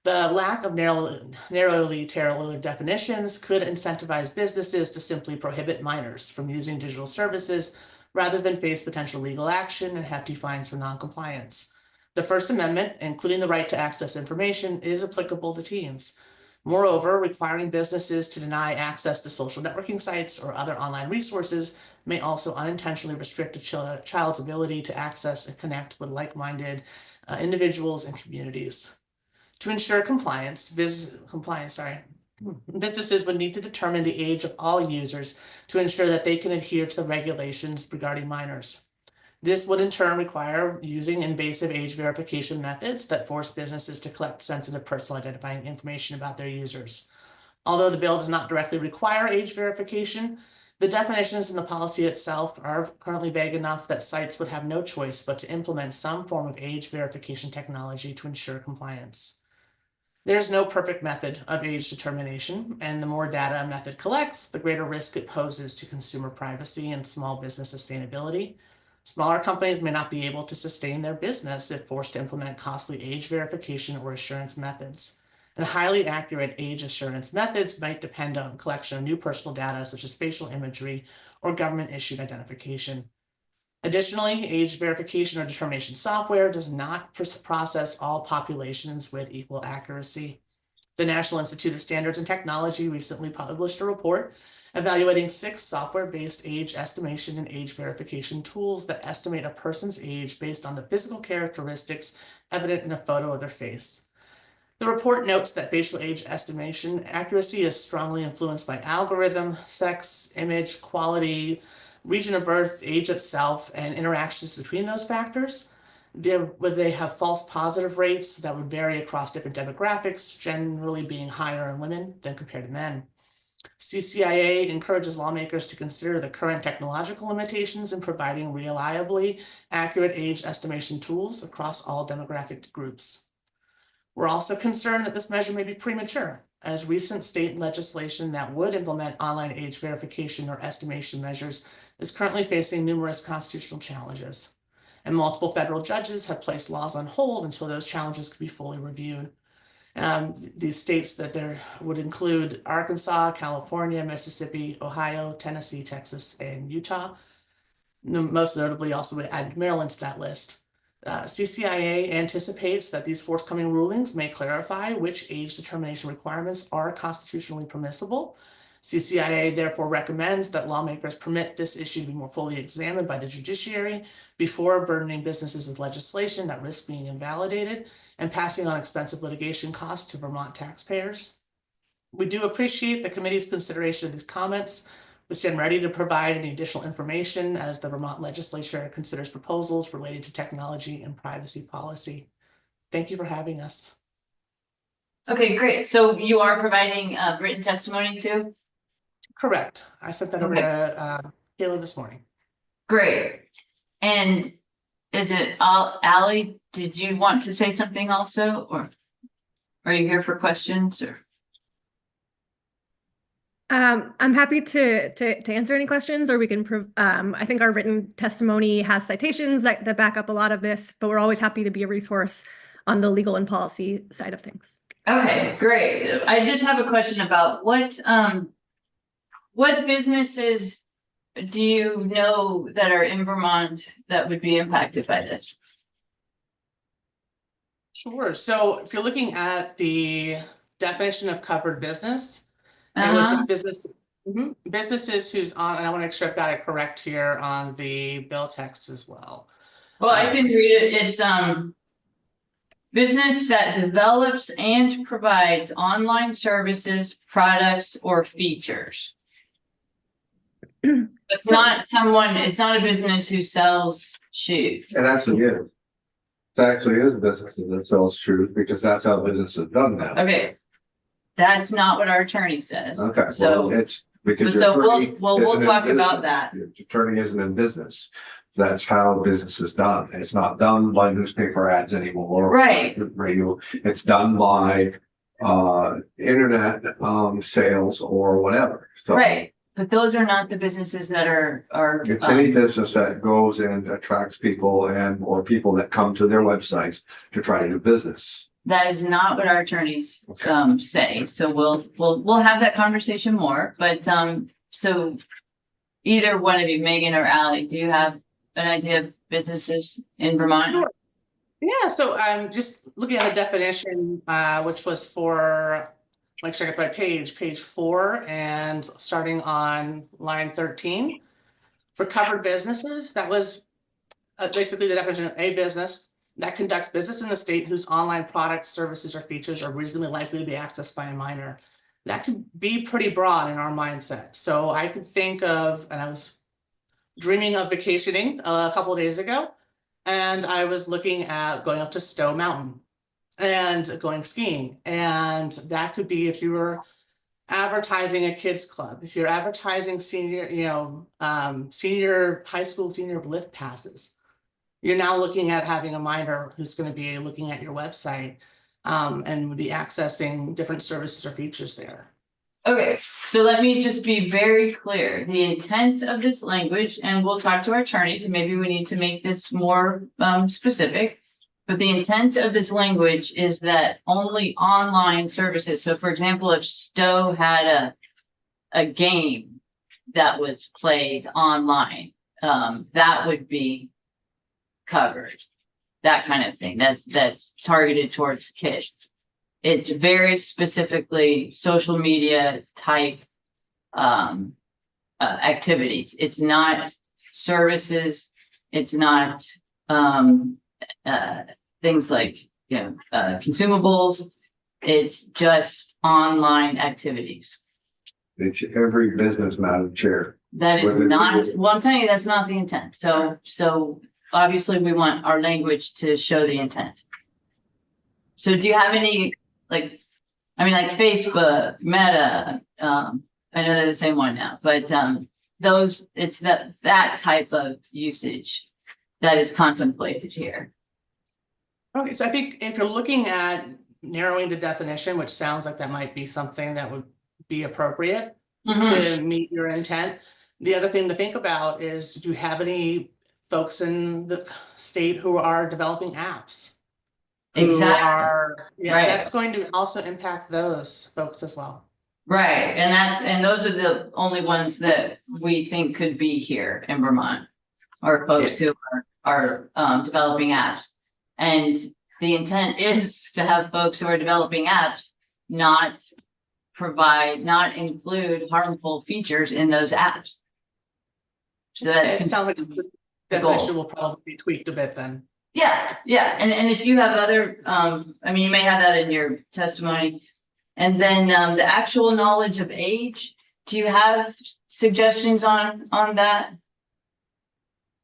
The lack of narrowly tailored definitions could incentivize businesses to simply prohibit minors from using digital services rather than face potential legal action and hefty fines for noncompliance. The First Amendment, including the right to access information, is applicable to teens. Moreover, requiring businesses to deny access to social networking sites or other online resources may also unintentionally restrict a child's ability to access and connect with like-minded individuals and communities. To ensure compliance, businesses would need to determine the age of all users to ensure that they can adhere to the regulations regarding minors. This would in turn require using invasive age verification methods that force businesses to collect sensitive personal identifying information about their users. Although the bill does not directly require age verification, the definitions in the policy itself are currently vague enough that sites would have no choice but to implement some form of age verification technology to ensure compliance. There's no perfect method of age determination, and the more data a method collects, the greater risk it poses to consumer privacy and small business sustainability. Smaller companies may not be able to sustain their business if forced to implement costly age verification or assurance methods. And highly accurate age assurance methods might depend on collection of new personal data such as facial imagery or government-issued identification. Additionally, age verification or determination software does not process all populations with equal accuracy. The National Institute of Standards and Technology recently published a report evaluating 6 software-based age estimation and age verification tools that estimate a person's age based on the physical characteristics evident in a photo of their face. The report notes that facial age estimation accuracy is strongly influenced by algorithm, sex, image, quality, region of birth, age itself, and interactions between those factors. They have false positive rates that would vary across different demographics, generally being higher in women than compared to men. CCIA encourages lawmakers to consider the current technological limitations in providing reliably accurate age estimation tools across all demographic groups. We're also concerned that this measure may be premature, as recent state legislation that would implement online age verification or estimation measures is currently facing numerous constitutional challenges, and multiple federal judges have placed laws on hold until those challenges could be fully reviewed. These states that there would include Arkansas, California, Mississippi, Ohio, Tennessee, Texas, and Utah. Most notably also would add Maryland to that list. CCIA anticipates that these forthcoming rulings may clarify which age determination requirements are constitutionally permissible. CCIA therefore recommends that lawmakers permit this issue to be more fully examined by the judiciary before burdening businesses with legislation that risks being invalidated and passing on expensive litigation costs to Vermont taxpayers. We do appreciate the committee's consideration of these comments. We stand ready to provide any additional information as the Vermont legislature considers proposals related to technology and privacy policy. Thank you for having us. Okay, great. So you are providing written testimony too? Correct. I sent that over to Kayla this morning. Great. And is it Allie, did you want to say something also, or are you here for questions or? I'm happy to answer any questions, or we can, I think our written testimony has citations that back up a lot of this, but we're always happy to be a resource on the legal and policy side of things. Okay, great. I just have a question about what businesses do you know that are in Vermont that would be impacted by this? Sure. So if you're looking at the definition of covered business, it was just businesses who's on, and I want to make sure I've got it correct here on the bill text as well. Well, I can read it. It's, business that develops and provides online services, products, or features. It's not someone, it's not a business who sells shoes. It actually is. It actually is a business that sells shoes because that's how business is done now. Okay. That's not what our attorney says. Okay, So- well, it's because. So your attorney we'll isn't in talk about business. that. Your attorney isn't in business. That's how business is done. It's not done by newspaper ads anymore. Right. Radio, it's done by internet sales or whatever. So Right, but those are not the businesses that are, it's any business that goes and attracts people and or people that come to their websites to try to do business. that is not what our attorneys, say. So we'll have that conversation more, but, so either one of you, Megan or Ally, do you have an idea of businesses in Vermont? Yeah, so I'm just looking at the definition, which was for, make sure I get the right page 4, and starting on line 13. For covered businesses, that was basically the definition of a business that conducts business in the state whose online products, services, or features are reasonably likely to be accessed by a minor. That could be pretty broad in our mindset. So I could think of, and I was dreaming of vacationing a couple of days ago, and I was looking at going up to Stowe Mountain and going skiing. And that could be if you were advertising a kids club, if you're advertising senior, senior high school, senior lift passes. You're now looking at having a minor who's going to be looking at your website and would be accessing different services or features there. Okay, so let me just be very clear. The intent of this language, and we'll talk to our attorneys, and maybe we need to make this more specific. But the intent of this language is that only online services. So for example, if Stowe had a game that was played online, that would be covered. That kind of thing. That's targeted towards kids. It's very specifically social media type activities. It's not services. It's not things like consumables. It's just online activities. It's every business, Madam Chair. That is not, well, I'm telling you, that's not the intent. So obviously we want our language to show the intent. So do you have any, like Facebook, Meta, I know they're the same one now, but those, it's that type of usage that is contemplated here. Okay, so I think if you're looking at narrowing the definition, which sounds like that might be something that would be appropriate to meet your intent. The other thing to think about is, do you have any folks in the state who are developing apps? Exactly. Right. That's going to also impact those folks as well. Right, and those are the only ones that we think could be here in Vermont, or folks who are developing apps. And the intent is to have folks who are developing apps not include harmful features in those apps. So that it sounds like the definition will probably be tweaked a bit then. Yeah, and if you have other, you may have that in your testimony. And then the actual knowledge of age, do you have suggestions on that?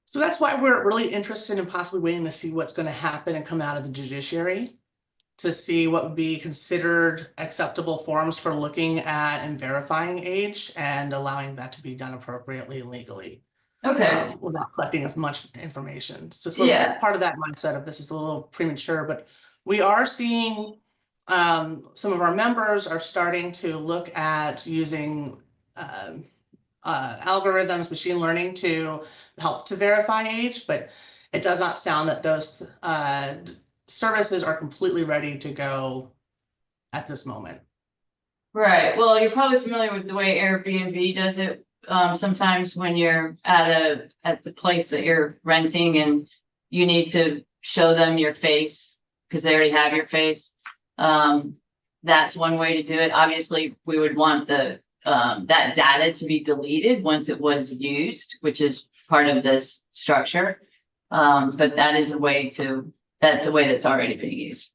So that's why we're really interested in possibly waiting to see what's going to happen and come out of the judiciary, to see what would be considered acceptable forms for looking at and verifying age and allowing that to be done appropriately and legally. Okay. Without collecting as much information. So it's part of that mindset of this is a little premature, but we are seeing some of our members are starting to look at using algorithms, machine learning to help to verify age, but it does not sound that those services are completely ready to go at this moment. Right. Well, you're probably familiar with the way Airbnb does it. Sometimes when you're at the place that you're renting and you need to show them your face because they already have your face. That's one way to do it. Obviously, we would want that data to be deleted once it was used, which is part of this structure. But that's a way that's already being used.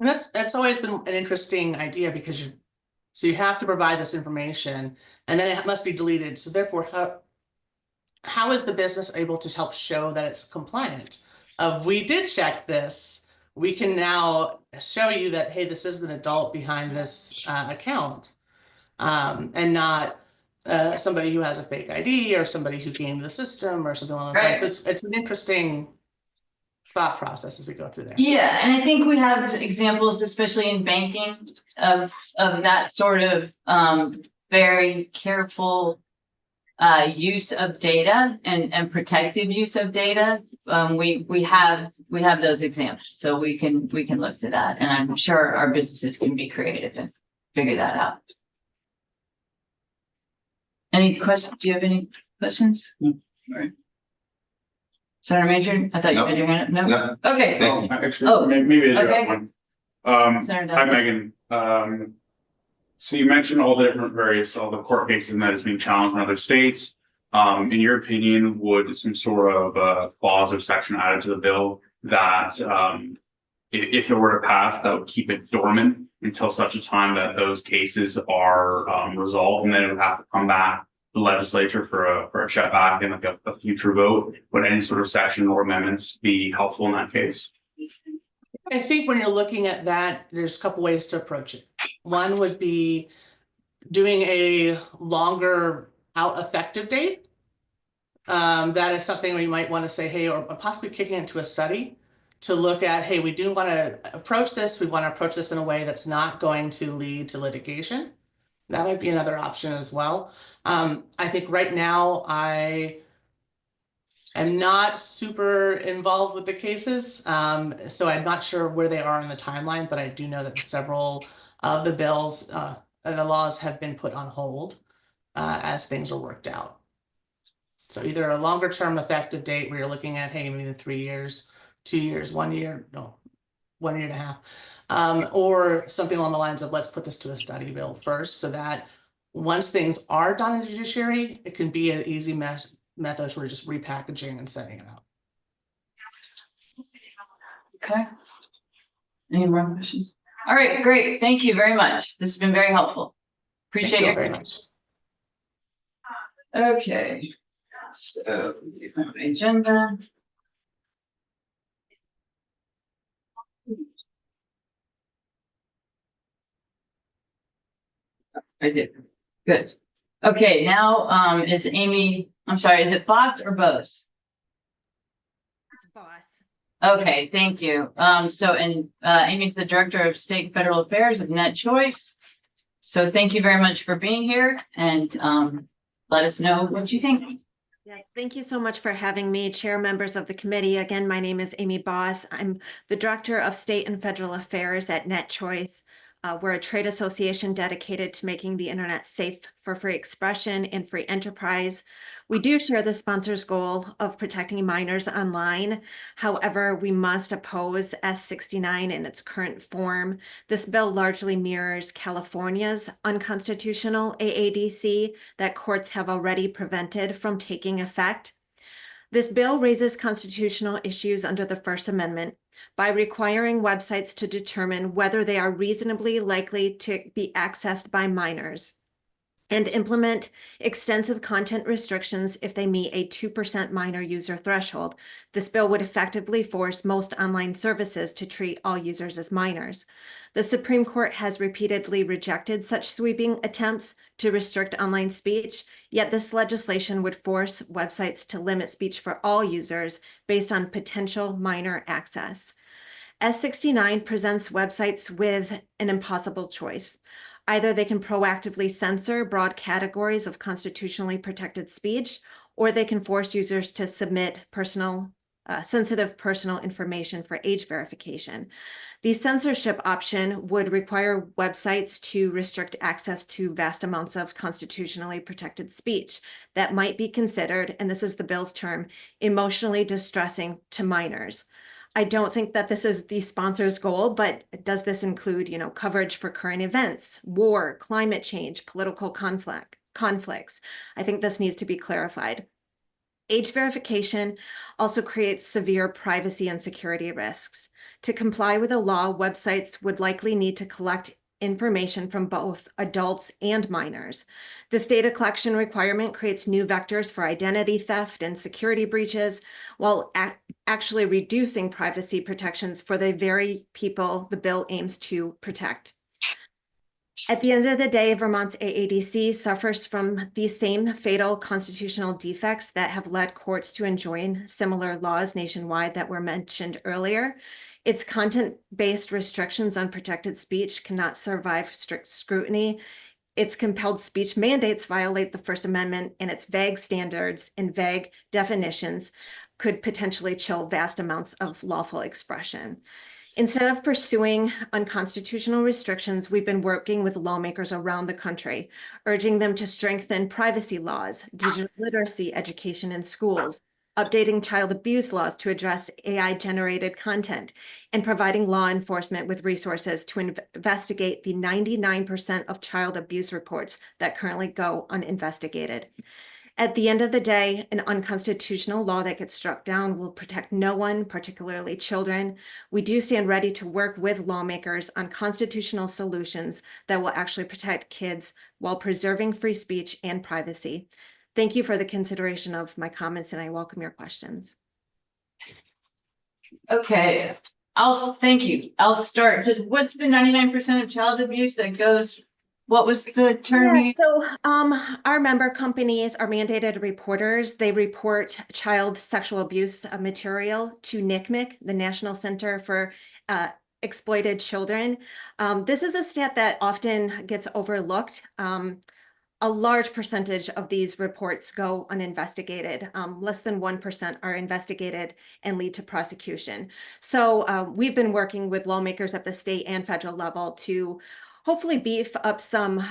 And that's always been an interesting idea because you have to provide this information and then it must be deleted. So therefore, how is the business able to help show that it's compliant? We did check this. We can now show you that, hey, this is an adult behind this account, and not somebody who has a fake ID or somebody who gamed the system or something along those lines. So it's an interesting thought process as we go through there. Yeah, and I think we have examples, especially in banking, of that sort of very careful use of data and protective use of data. We have those examples, so we can look to that, and I'm sure our businesses can be creative and figure that out. Any questions? Do you have any questions? All right. Senator Major, I thought you had your hand up. No? No. Okay. Thank you. Actually, Oh, maybe I do okay. have one. Senator Hi, Dunn. Megan. So you mentioned all the court cases that is being challenged in other states. In your opinion, would some sort of clause or section added to the bill that if it were to pass, that would keep it dormant until such a time that those cases are resolved, and then it would have to come back to the legislature for a check back and like a future vote? Would any sort of section or amendments be helpful in that case? I think when you're looking at that, there's a couple ways to approach it. One would be doing a longer out effective date. That is something we might want to say, hey, or possibly kicking into a study to look at, hey, we do want to approach this. We want to approach this in a way that's not going to lead to litigation. That might be another option as well. I think right now I am not super involved with the cases, so I'm not sure where they are in the timeline, but I do know that several of the bills and the laws have been put on hold as things are worked out. So either a longer term effective date where you're looking at, hey, maybe 3 years, 2 years, 1 year, no, 1 year and a half, or something along the lines of let's put this to a study bill first, so that once things are done in the judiciary, it can be an easy method where just repackaging and setting it up. Okay. Any more questions? All right, great. Thank you very much. This has been very helpful. Appreciate Thank you your very much. Okay. So my agenda. I did. Good. Okay, now is Amy, I'm sorry, is it Boss or Bose? It's Boss. Okay, thank you. Amy's the Director of State and Federal Affairs of Net Choice. So thank you very much for being here, and let us know what you think. Yes, thank you so much for having me, Chair, members of the committee. Again, my name is Amy Boss. I'm the Director of State and Federal Affairs at Net Choice. We're a trade association dedicated to making the internet safe for free expression and free enterprise. We do share the sponsor's goal of protecting minors online. However, we must oppose S69 in its current form. This bill largely mirrors California's unconstitutional AADC that courts have already prevented from taking effect. This bill raises constitutional issues under the First Amendment by requiring websites to determine whether they are reasonably likely to be accessed by minors and implement extensive content restrictions if they meet a 2% minor user threshold. This bill would effectively force most online services to treat all users as minors. The Supreme Court has repeatedly rejected such sweeping attempts to restrict online speech, yet this legislation would force websites to limit speech for all users based on potential minor access. S69 presents websites with an impossible choice. Either they can proactively censor broad categories of constitutionally protected speech, or they can force users to submit sensitive personal information for age verification. The censorship option would require websites to restrict access to vast amounts of constitutionally protected speech that might be considered, and this is the bill's term, emotionally distressing to minors. I don't think that this is the sponsor's goal, but does this include, coverage for current events, war, climate change, political conflicts? I think this needs to be clarified. Age verification also creates severe privacy and security risks. To comply with the law, websites would likely need to collect information from both adults and minors. This data collection requirement creates new vectors for identity theft and security breaches, while actually reducing privacy protections for the very people the bill aims to protect. At the end of the day, Vermont's AADC suffers from these same fatal constitutional defects that have led courts to enjoin similar laws nationwide that were mentioned earlier. Its content-based restrictions on protected speech cannot survive strict scrutiny. Its compelled speech mandates violate the First Amendment, and its vague standards and vague definitions could potentially chill vast amounts of lawful expression. Instead of pursuing unconstitutional restrictions, we've been working with lawmakers around the country, urging them to strengthen privacy laws, digital literacy education in schools, updating child abuse laws to address AI-generated content, and providing law enforcement with resources to investigate the 99% of child abuse reports that currently go uninvestigated. At the end of the day, an unconstitutional law that gets struck down will protect no one, particularly children. We do stand ready to work with lawmakers on constitutional solutions that will actually protect kids while preserving free speech and privacy. Thank you for the consideration of my comments, and I welcome your questions. Okay, thank you. I'll start. Just what's the 99% of child abuse that goes, what was the term? Yeah, so our member companies are mandated reporters. They report child sexual abuse material to NCMEC, the National Center for Exploited Children. This is a stat that often gets overlooked. A large percentage of these reports go uninvestigated. Less than 1% are investigated and lead to prosecution. So we've been working with lawmakers at the state and federal level to hopefully beef up some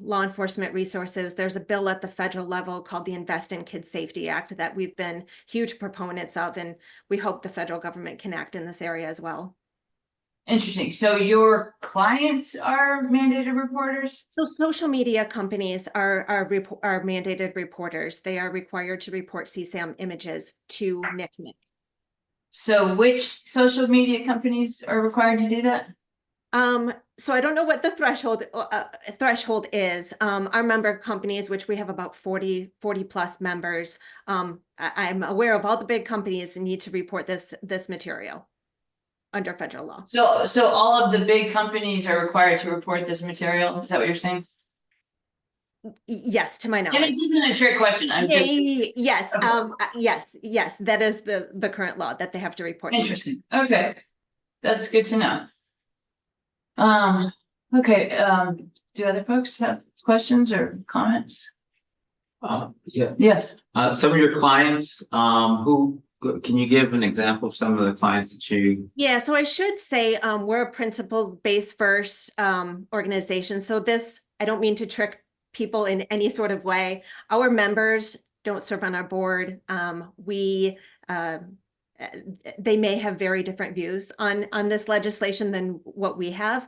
law enforcement resources. There's a bill at the federal level called the Invest in Kid Safety Act that we've been huge proponents of, and we hope the federal government can act in this area as well. Interesting. So your clients are mandated reporters? So social media companies are mandated reporters. They are required to report CSAM images to NCMEC. So which social media companies are required to do that? So I don't know what the threshold is. Our member companies, which we have about 40 plus members, I'm aware of all the big companies need to report this material under federal law. So all of the big companies are required to report this material. Is that what you're saying? Yes, to my knowledge. And this isn't a trick question. I'm just yes. Yes. That is the current law that they have to report. Interesting. Okay, that's good to know. Okay. Do other folks have questions or comments? Yeah. Yes. Some of your clients, can you give an example of some of the clients that you? Yeah, so I should say we're a principles-based first organization. So this, I don't mean to trick people in any sort of way. Our members don't serve on our board. They may have very different views on this legislation than what we have.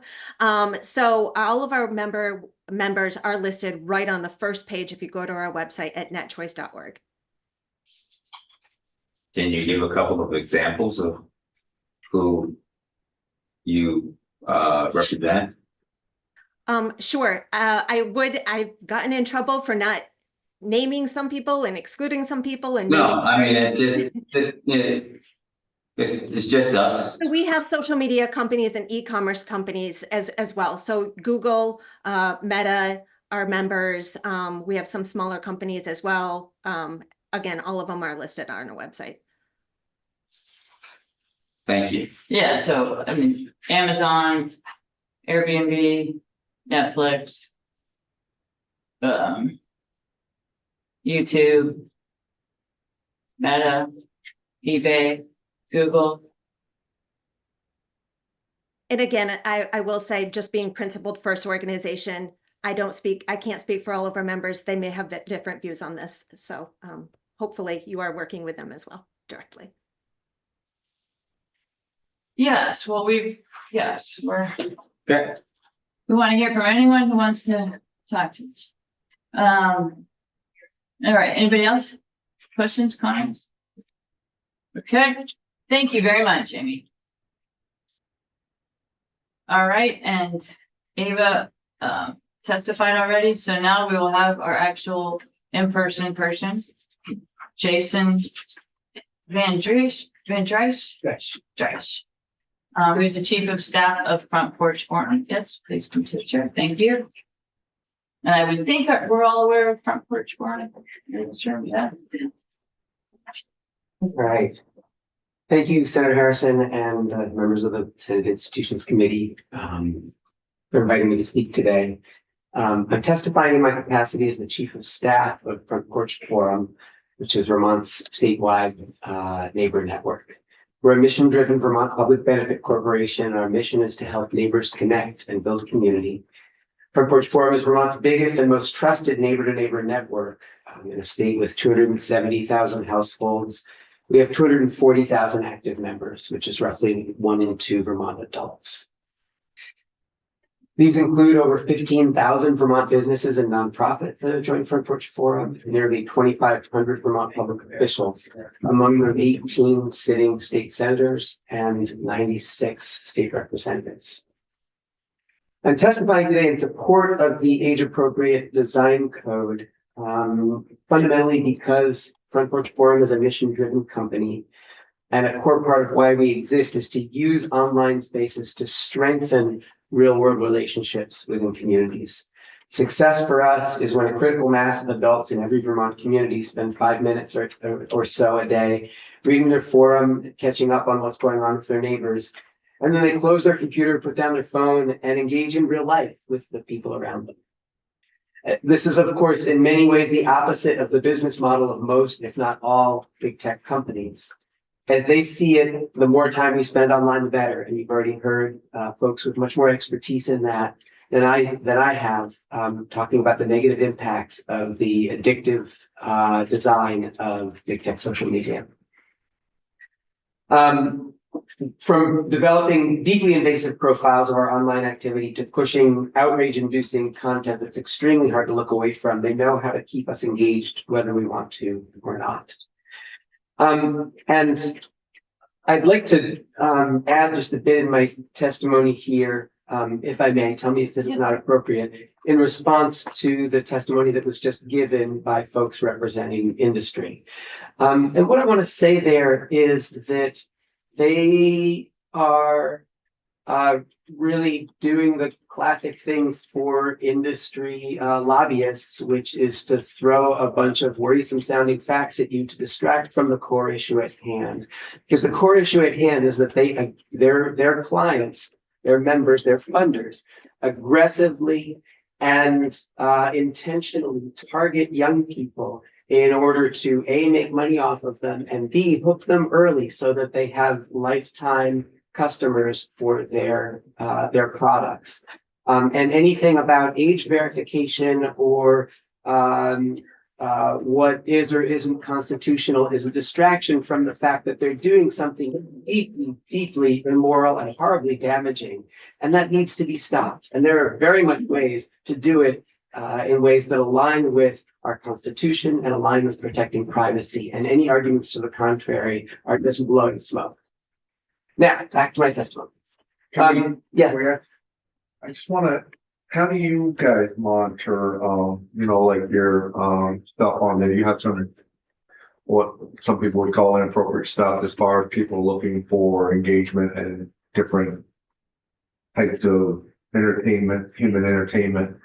So all of our members are listed right on the first page if you go to our website at netchoice.org. Can you give a couple of examples of who you represent? Sure. I've gotten in trouble for not naming some people and excluding some people. And no, I mean, it's just us. So we have social media companies and e-commerce companies as well. So Google, Meta, our members. We have some smaller companies as well. Again, all of them are listed on our website. Thank you. Yeah, so I mean, Amazon, Airbnb, Netflix, YouTube, Meta, eBay, Google. And again, I will say, just being principled first organization, I can't speak for all of our members. They may have different views on this. So hopefully you are working with them as well directly. Yes, well, we're Okay. we want to hear from anyone who wants to talk to us. All right, anybody else? questions, comments? Okay, thank you very much, Amy. All right, and Ava testified already, so now we will have our actual in-person person. Jason Van Dries, who's the Chief of Staff of Front Porch Forum. Yes, please come to the chair. Thank you. And I would think we're all aware of Front Porch Forum in this room, yeah. All right. Thank you, Senator Harrison and members of the Senate Institutions Committee for inviting me to speak today. I'm testifying in my capacity as the Chief of Staff of Front Porch Forum, which is Vermont's statewide neighbor network. We're a mission-driven Vermont Public Benefit Corporation. Our mission is to help neighbors connect and build community. Front Porch Forum is Vermont's biggest and most trusted neighbor-to-neighbor network in a state with 270,000 households. We have 240,000 active members, which is roughly 1 in 2 Vermont adults. These include over 15,000 Vermont businesses and nonprofits that have joined Front Porch Forum, nearly 2,500 Vermont public officials, among them 18 sitting state senators and 96 state representatives. I'm testifying today in support of the age-appropriate design code, fundamentally because Front Porch Forum is a mission-driven company, and a core part of why we exist is to use online spaces to strengthen real-world relationships within communities. Success for us is when a critical mass of adults in every Vermont community spend 5 minutes or so a day reading their forum, catching up on what's going on with their neighbors, and then they close their computer, put down their phone, and engage in real life with the people around them. This is, of course, in many ways the opposite of the business model of most, if not all, big tech companies. As they see it, the more time we spend online, the better. And you've already heard folks with much more expertise in that than I have, talking about the negative impacts of the addictive design of big tech social media. From developing deeply invasive profiles of our online activity to pushing outrage-inducing content that's extremely hard to look away from, they know how to keep us engaged whether we want to or not. And I'd like to add just a bit in my testimony here, if I may. Tell me if this is not appropriate, in response to the testimony that was just given by folks representing industry. And what I want to say there is that they are really doing the classic thing for industry lobbyists, which is to throw a bunch of worrisome sounding facts at you to distract from the core issue at hand. Because the core issue at hand is that their clients, their members, their funders, aggressively and intentionally target young people in order to A, make money off of them, and B, hook them early so that they have lifetime customers for their products. And anything about age verification or what is or isn't constitutional is a distraction from the fact that they're doing something deeply, deeply immoral and horribly damaging. And that needs to be stopped. And there are very much ways to do it in ways that align with our Constitution and align with protecting privacy. And any arguments to the contrary are just blowing smoke. Now, back to my testimony. Yes. I just want to, how do you guys monitor, like your stuff on there? You have some, what some people would call inappropriate stuff as far as people looking for engagement and different types of entertainment, human entertainment.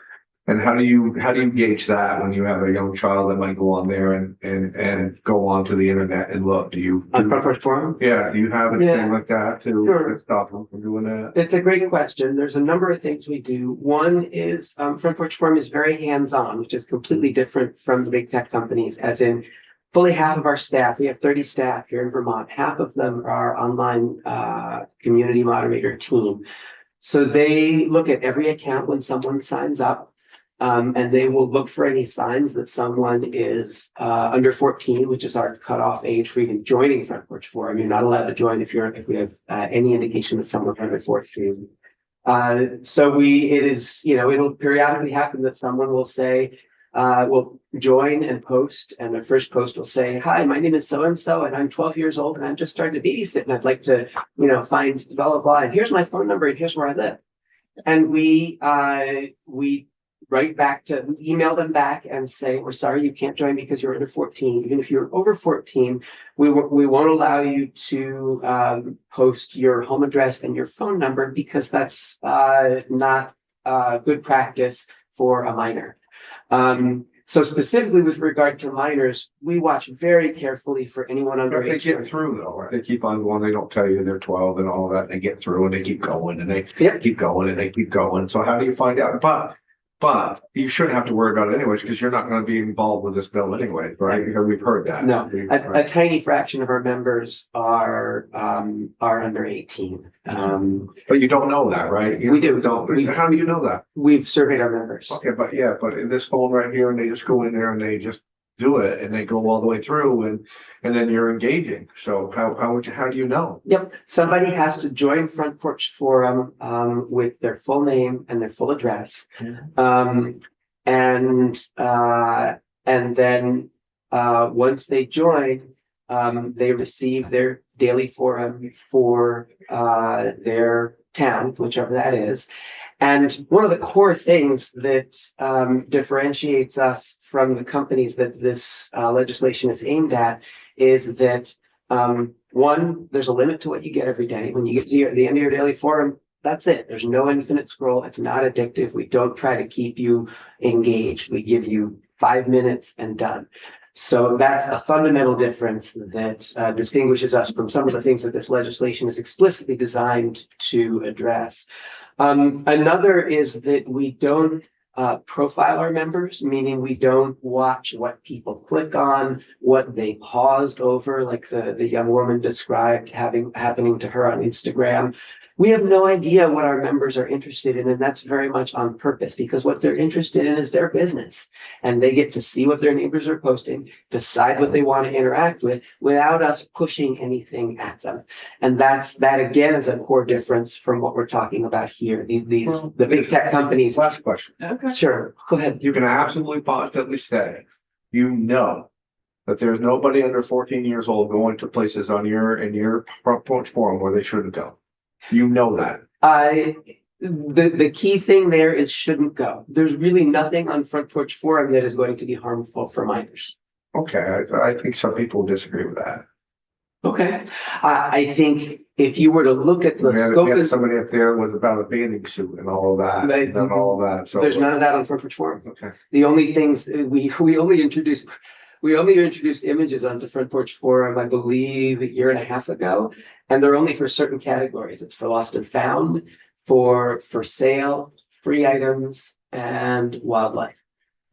And how do you gauge that when you have a young child that might go on there and go onto the internet and look? Do you on Front Porch Forum? Yeah, do you have anything like that to stop them from doing that? It's a great question. There's a number of things we do. One is Front Porch Forum is very hands-on, which is completely different from the big tech companies, as in fully half of our staff, we have 30 staff here in Vermont, half of them are online community moderator team. So they look at every account when someone signs up. And they will look for any signs that someone is under 14, which is our cutoff age for even joining Front Porch Forum. You're not allowed to join if we have any indication that someone's under 14. So it'll periodically happen that someone will say, will join and post, and their first post will say, "Hi, my name is so and so, and I'm 12 years old, and I'm just starting to babysit, and I'd like to, find blah blah blah, and here's my phone number, and here's where I live." And we email them back and say, "We're sorry you can't join because you're under 14. Even if you're over 14, we won't allow you to post your home address and your phone number because that's not good practice for a minor." So specifically with regard to minors, we watch very carefully for anyone under But they age. get through though, right? They keep on going, they don't tell you they're 12 and all that, and they get through and they keep going and they Yep. keep going and they keep going. So how do you find out? But you shouldn't have to worry about it anyways, because you're not gonna be involved with this bill anyway, right? Because we've heard that. No, a Right. tiny fraction of our members are under 18. But you don't know that, right? We do. Don't. We've- How do you know that? We've surveyed our members. Okay, but in this phone right here, and they just go in there and they just do it and they go all the way through and then you're engaging. So how do you know? Yep, somebody has to join Front Porch Forum with their full name and their full address. And then once they join, they receive their daily forum for their town, whichever that is. And one of the core things that differentiates us from the companies that this legislation is aimed at is that one, there's a limit to what you get every day. When you get to the end of your daily forum, that's it. There's no infinite scroll. It's not addictive. We don't try to keep you engaged. We give you 5 minutes and done. So that's a fundamental difference that distinguishes us from some of the things that this legislation is explicitly designed to address. Another is that we don't profile our members, meaning we don't watch what people click on, what they paused over, like the young woman described happening to her on Instagram. We have no idea what our members are interested in, and that's very much on purpose because what they're interested in is their business, and they get to see what their neighbors are posting, decide what they want to interact with without us pushing anything at them. And that again is a core difference from what we're talking about here. The big tech companies. Last question. Okay. Sure, go ahead. You can absolutely positively say, that there's nobody under 14 years old going to places in your Front Porch Forum where they shouldn't go. You know that. The key thing there is shouldn't go. There's really nothing on Front Porch Forum that is going to be harmful for minors. Okay, I think some people disagree with that. Okay, I think if you were to look at the We scope had of, somebody up there with about a bathing suit and all of that, Right. and all of that, so. there's none of that on Front Porch Forum. Okay. The only things we only introduced images onto Front Porch Forum, I believe, a year and a half ago, and they're only for certain categories. It's for lost and found, for sale, free items, and wildlife.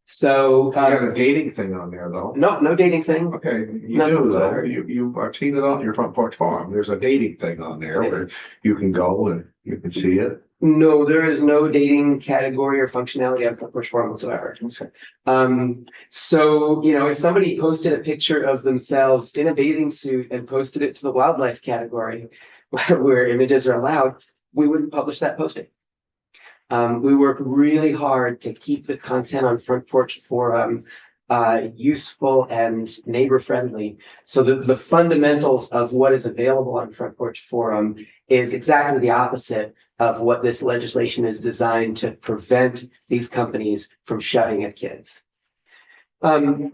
So You got a dating thing on there though. no dating thing. Okay, you Nothing do though. whatsoever. I've seen it on your Front Porch Forum. There's a dating thing on there where you can go and you can see it. No, there is no dating category or functionality on Front Porch Forum whatsoever. Okay. So, if somebody posted a picture of themselves in a bathing suit and posted it to the wildlife category where images are allowed, we wouldn't publish that posting. We work really hard to keep the content on Front Porch Forum useful and neighbor friendly. So the fundamentals of what is available on Front Porch Forum is exactly the opposite of what this legislation is designed to prevent these companies from shoving at kids. Thank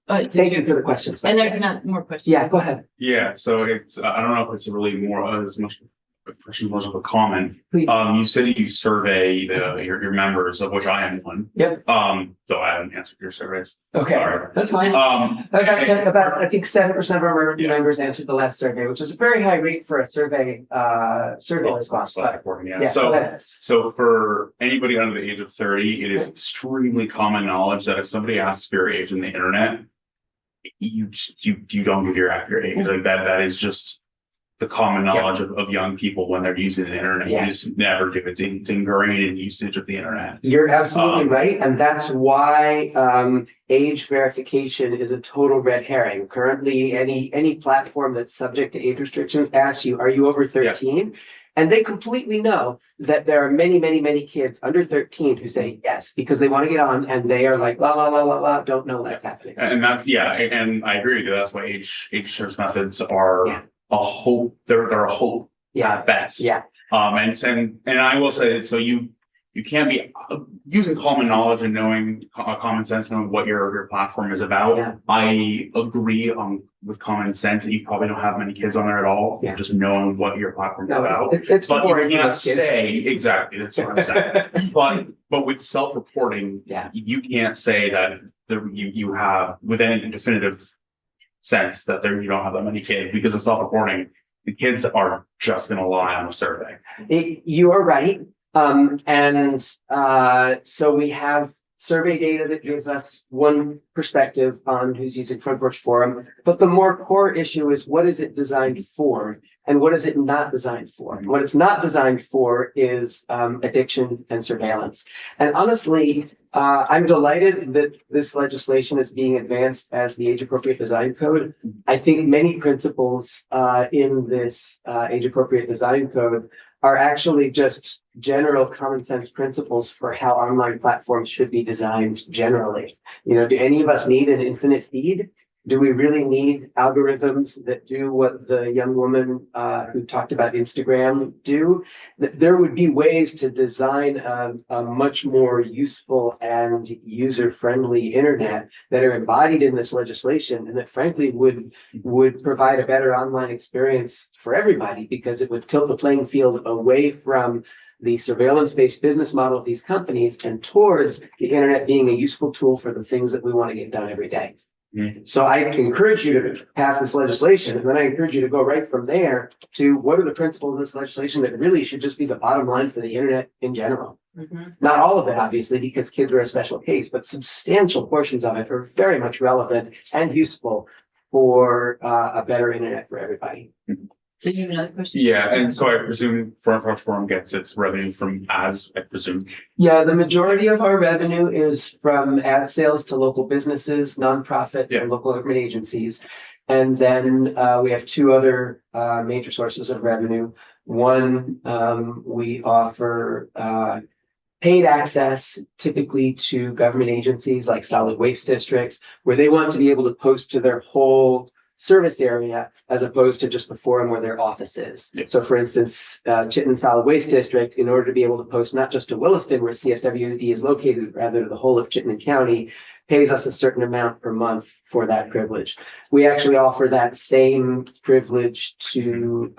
you for the questions. And there's not more questions. Yeah, go ahead. Yeah, so it's, I don't know if it's really more as much a question, more of a comment. Please. You said you survey your members, of which I am one. Yep. Though I haven't answered your surveys. Okay, Sorry. that's fine. About I think 7% of our members answered the last survey, which is a very high rate for a survey response. But Yeah, yeah, go ahead. so for anybody under the age of 30, it is extremely common knowledge that if somebody asks for your age in the internet, you don't give your accurate age. Like that is just the common knowledge of young people when they're using the internet. You Yes. just never do it. It's ingrained in usage of the internet. You're absolutely right, and that's why age verification is a total red herring. Currently, any platform that's subject to age restrictions asks you, "Are you over 13?" And they completely know that there are many, many, many kids under 13 who say yes because they want to get on, and they are like, la, la, la, la, la, don't know that's happening. And that's, yeah, and I agree with you. That's why age service methods are a hope, they're a hope at best. Yeah. And I will say that, so you can't be using common knowledge and knowing common sense, knowing what your platform is about. Yeah. I agree with common sense that you probably don't have many kids on there at all. Yeah. Just knowing what your platform is No, about. it's But boring you for can't those kids. say exactly. That's what I'm saying. But with self-reporting, you can't say that you have with any definitive sense that you don't have that many kids, because of self-reporting. The kids are just going to lie on the survey. You are right. So we have survey data that gives us one perspective on who's using Front Porch Forum, but the more core issue is, what is it designed for and what is it not designed for? What it's not designed for is addiction and surveillance. And honestly, I'm delighted that this legislation is being advanced as the Age Appropriate Design Code. I think many principles in this Age Appropriate Design Code are actually just general common sense principles for how online platforms should be designed generally. Do any of us need an infinite feed? Do we really need algorithms that do what the young woman who talked about Instagram do? There would be ways to design a much more useful and user-friendly internet that are embodied in this legislation, and that frankly would provide a better online experience for everybody, because it would tilt the playing field away from the surveillance-based business model of these companies and towards the internet being a useful tool for the things that we want to get done every day. So I encourage you to pass this legislation, and then I encourage you to go right from there to what are the principles of this legislation that really should just be the bottom line for the internet in general. Not all of it, obviously, because kids are a special case, but substantial portions of it are very much relevant and useful for a better internet for everybody. So you have another question? Yeah, and so I presume Front Porch Forum gets its revenue from ads, I presume. Yeah, the majority of our revenue is from ad sales to local businesses, nonprofits, and local government agencies. And then we have two other major sources of revenue. One, we offer paid access typically to government agencies like solid waste districts, where they want to be able to post to their whole service area as opposed to just the forum where their office is. So for instance, Chittenden Solid Waste District, in order to be able to post not just to Williston where CSWD is located, rather to the whole of Chittenden County, pays us a certain amount per month for that privilege. We actually offer that same privilege to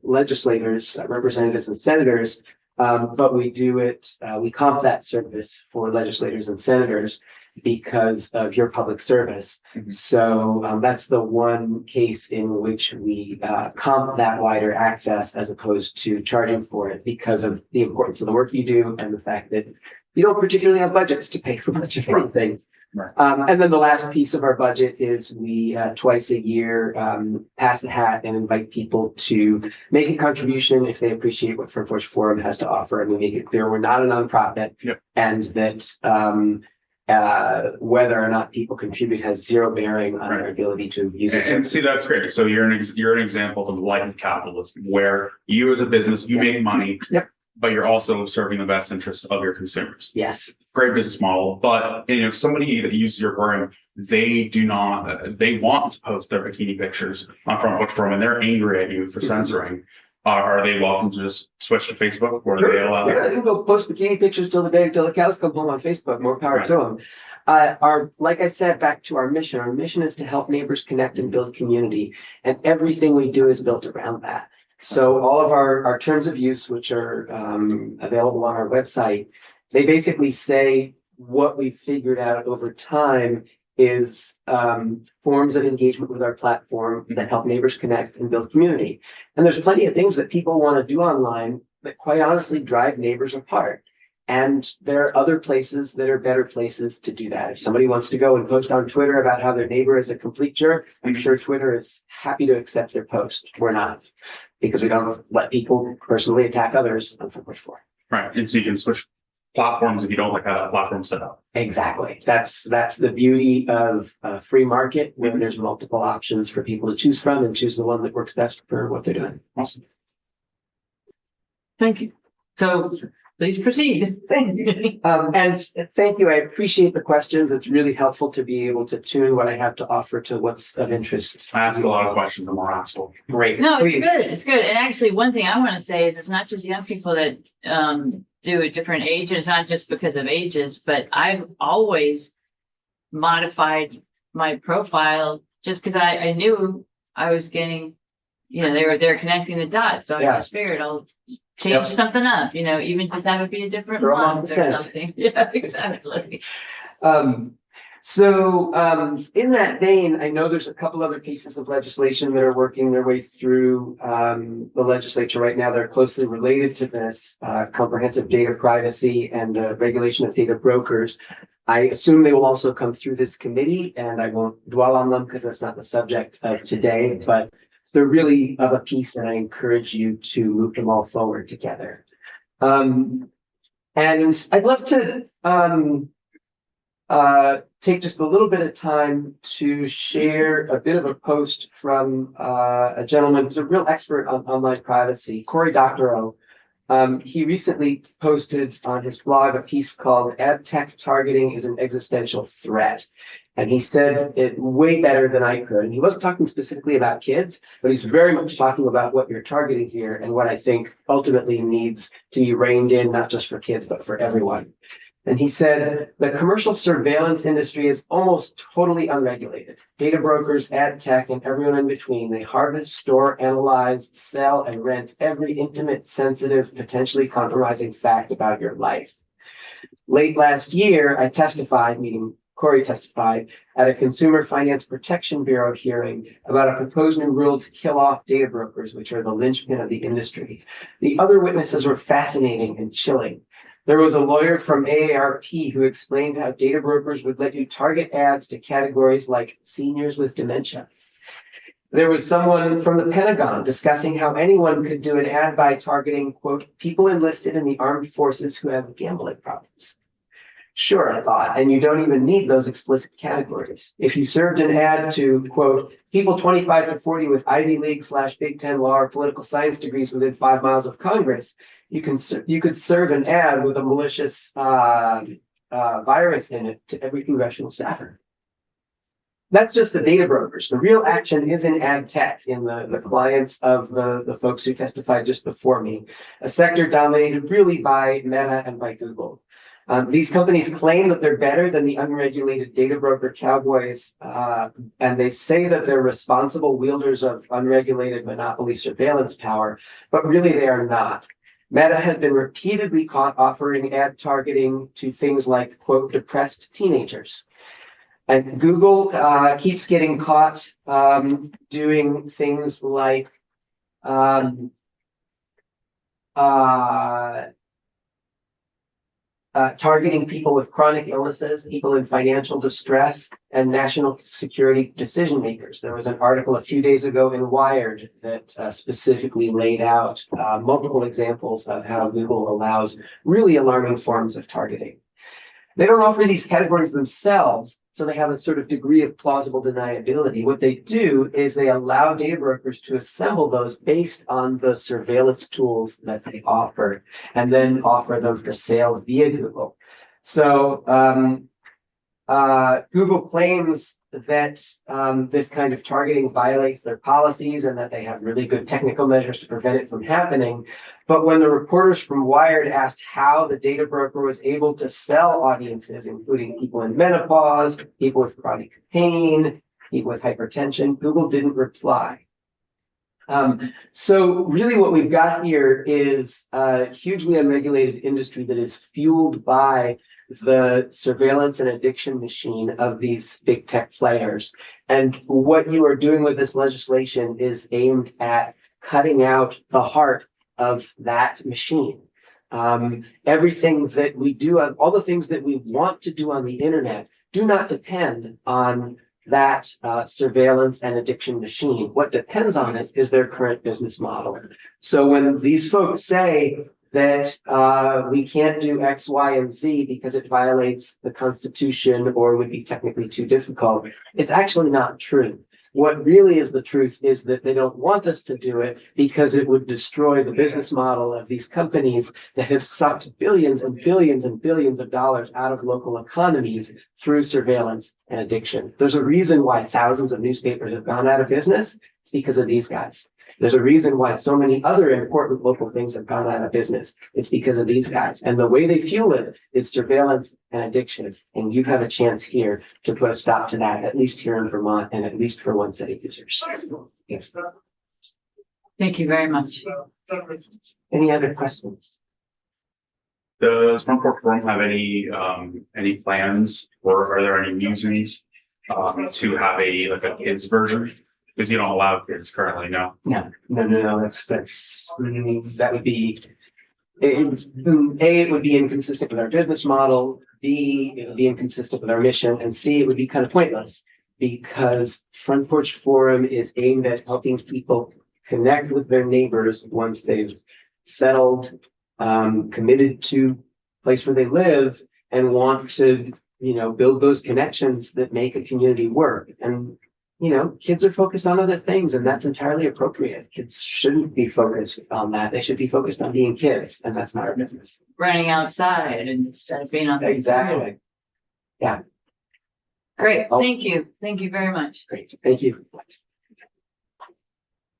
legislators, representatives and senators, but we do it, we comp that service for legislators and senators because of your public service. So that's the one case in which we comp that wider access as opposed to charging for it, because of the importance of the work you do and the fact that you don't particularly have budgets to pay for much of anything. And then the last piece of our budget is we twice a year pass the hat and invite people to make a contribution if they appreciate what Front Porch Forum has to offer. And we make it clear we're not a nonprofit, and that whether or not people contribute has zero bearing on our ability to use it. And see, that's great. So you're an example of enlightened capitalism, where you as a business, you make money, but you're also serving the best interests of your consumers. Yes. Great business model. But if somebody that uses your program, they want to post their bikini pictures on Front Porch Forum and they're angry at you for censoring. Are they welcome to just switch to Facebook, or are they allowed? Yeah, they can go post bikini pictures till the cows come home on Facebook. More power to them. Like I said, back to our mission is to help neighbors connect and build community, and everything we do is built around that. So all of our terms of use, which are available on our website, they basically say what we've figured out over time is forms of engagement with our platform that help neighbors connect and build community. And there's plenty of things that people want to do online that quite honestly drive neighbors apart. And there are other places that are better places to do that. If somebody wants to go and post on Twitter about how their neighbor is a complete jerk, I'm sure Twitter is happy to accept their post. We're not, because we don't let people personally attack others on Front Porch Forum. Right. And so you can switch platforms if you don't like how that platform set up. Exactly. That's the beauty of a free market, where there's multiple options for people to choose from and choose the one that works best for what they're doing. Awesome. Thank you. So please proceed. Thank you. And thank you. I appreciate the questions. It's really helpful to be able to tune what I have to offer to what's of interest. I ask a lot of questions, I'm more asshole. Great. No, it's Please. good. It's good. And actually, one thing I want to say is it's not just young people that do at different ages, not just because of ages, but I've always modified my profile just because I knew I was getting, they're connecting the dots. So I Yeah. just figured I'll change Yep. something up, even just have it be a different Throw 'em on month the or set. something. Yeah, exactly. In that vein, I know there's a couple other pieces of legislation that are working their way through the legislature right now. They're closely related to this comprehensive data privacy and regulation of data brokers. I assume they will also come through this committee, and I won't dwell on them because that's not the subject of today, but they're really of a piece, and I encourage you to move them all forward together. And I'd love to take just a little bit of time to share a bit of a post from a gentleman who's a real expert on online privacy, Cory Doctorow. He recently posted on his blog a piece called "Ad Tech Targeting is an Existential Threat." And he said it way better than I could. And he wasn't talking specifically about kids, but he's very much talking about what you're targeting here and what I think ultimately needs to be reined in, not just for kids, but for everyone. And he said, the commercial surveillance industry is almost totally unregulated. Data brokers, ad tech, and everyone in between, they harvest, store, analyze, sell, and rent every intimate, sensitive, potentially compromising fact about your life. Late last year, I testified, meaning Cory testified, at a Consumer Finance Protection Bureau hearing about a proposed new rule to kill off data brokers, which are the linchpin of the industry. The other witnesses were fascinating and chilling. There was a lawyer from AARP who explained how data brokers would let you target ads to categories like seniors with dementia. There was someone from the Pentagon discussing how anyone could do an ad by targeting, quote, people enlisted in the armed forces who have gambling problems. Sure, I thought, and you don't even need those explicit categories. If you served an ad to, quote, people 25 to 40 with Ivy League / Big Ten law or political science degrees within 5 miles of Congress, you could serve an ad with a malicious virus in it to every congressional staffer. That's just the data brokers. The real action is in ad tech, in the clients of the folks who testified just before me, a sector dominated really by Meta and by Google. These companies claim that they're better than the unregulated data broker cowboys, and they say that they're responsible wielders of unregulated monopoly surveillance power, but really they are not. Meta has been repeatedly caught offering ad targeting to things like, quote, depressed teenagers. And Google keeps getting caught doing things like targeting people with chronic illnesses, people in financial distress, and national security decision makers. There was an article a few days ago in Wired that specifically laid out multiple examples of how Google allows really alarming forms of targeting. They don't offer these categories themselves, so they have a sort of degree of plausible deniability. What they do is they allow data brokers to assemble those based on the surveillance tools that they offer, and then offer them for sale via Google. So Google claims that this kind of targeting violates their policies and that they have really good technical measures to prevent it from happening. But when the reporters from Wired asked how the data broker was able to sell audiences, including people in menopause, people with chronic pain, people with hypertension, Google didn't reply. So really what we've got here is a hugely unregulated industry that is fueled by the surveillance and addiction machine of these big tech players. And what you are doing with this legislation is aimed at cutting out the heart of that machine. Everything that we do, all the things that we want to do on the internet do not depend on that surveillance and addiction machine. What depends on it is their current business model. So when these folks say that we can't do X, Y, and Z because it violates the Constitution or would be technically too difficult, it's actually not true. What really is the truth is that they don't want us to do it because it would destroy the business model of these companies that have sucked billions and billions and billions of dollars out of local economies through surveillance and addiction. There's a reason why thousands of newspapers have gone out of business. It's because of these guys. There's a reason why so many other important local things have gone out of business. It's because of these guys. And the way they fuel it is surveillance and addiction. And you have a chance here to put a stop to that, at least here in Vermont and at least for one set of users. Yes. Thank you very much. Any other questions? Does Front Forum have any plans, or are there any musings to have a kids version? Because you don't allow kids currently, no? No. That would be, it would be inconsistent with our business model. B, it would be inconsistent with our mission. And C, it would be kind of pointless because Front Porch Forum is aimed at helping people connect with their neighbors once they've settled, committed to a place where they live and want to, build those connections that make a community work. And kids are focused on other things, and that's entirely appropriate. Kids shouldn't be focused on that. They should be focused on being kids, and that's not our business. Running outside instead of being on the Exactly. Yeah. Great. Thank you. Thank you very much. Great. Thank you.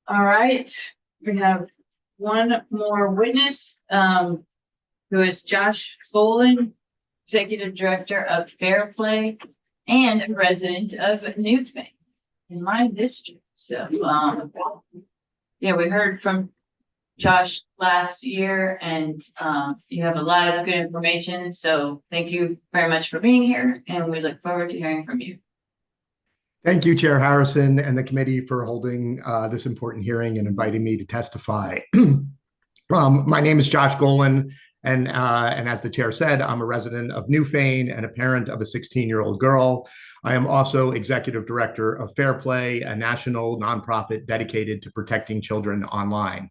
All right. We have one more witness, who is Josh Golan, Executive Director of Fair Play and a resident of Newfane in my district. So, we heard from Josh last year, and you have a lot of good information. So thank you very much for being here, and we look forward to hearing from you. Thank you, Chair Harrison and the committee for holding this important hearing and inviting me to testify. My name is Josh Golan, and as the chair said, I'm a resident of Newfane and a parent of a 16-year-old girl. I am also executive director of Fair Play, a national nonprofit dedicated to protecting children online.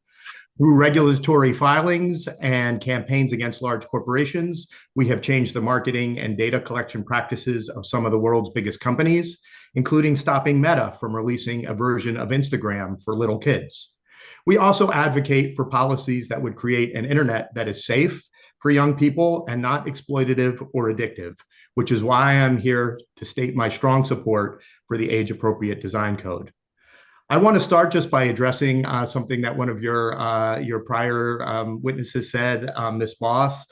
Through regulatory filings and campaigns against large corporations, we have changed the marketing and data collection practices of some of the world's biggest companies, including stopping Meta from releasing a version of Instagram for little kids. We also advocate for policies that would create an internet that is safe for young people and not exploitative or addictive, which is why I'm here to state my strong support for the age-appropriate design code. I want to start just by addressing something that one of your prior witnesses said, Ms. Boss.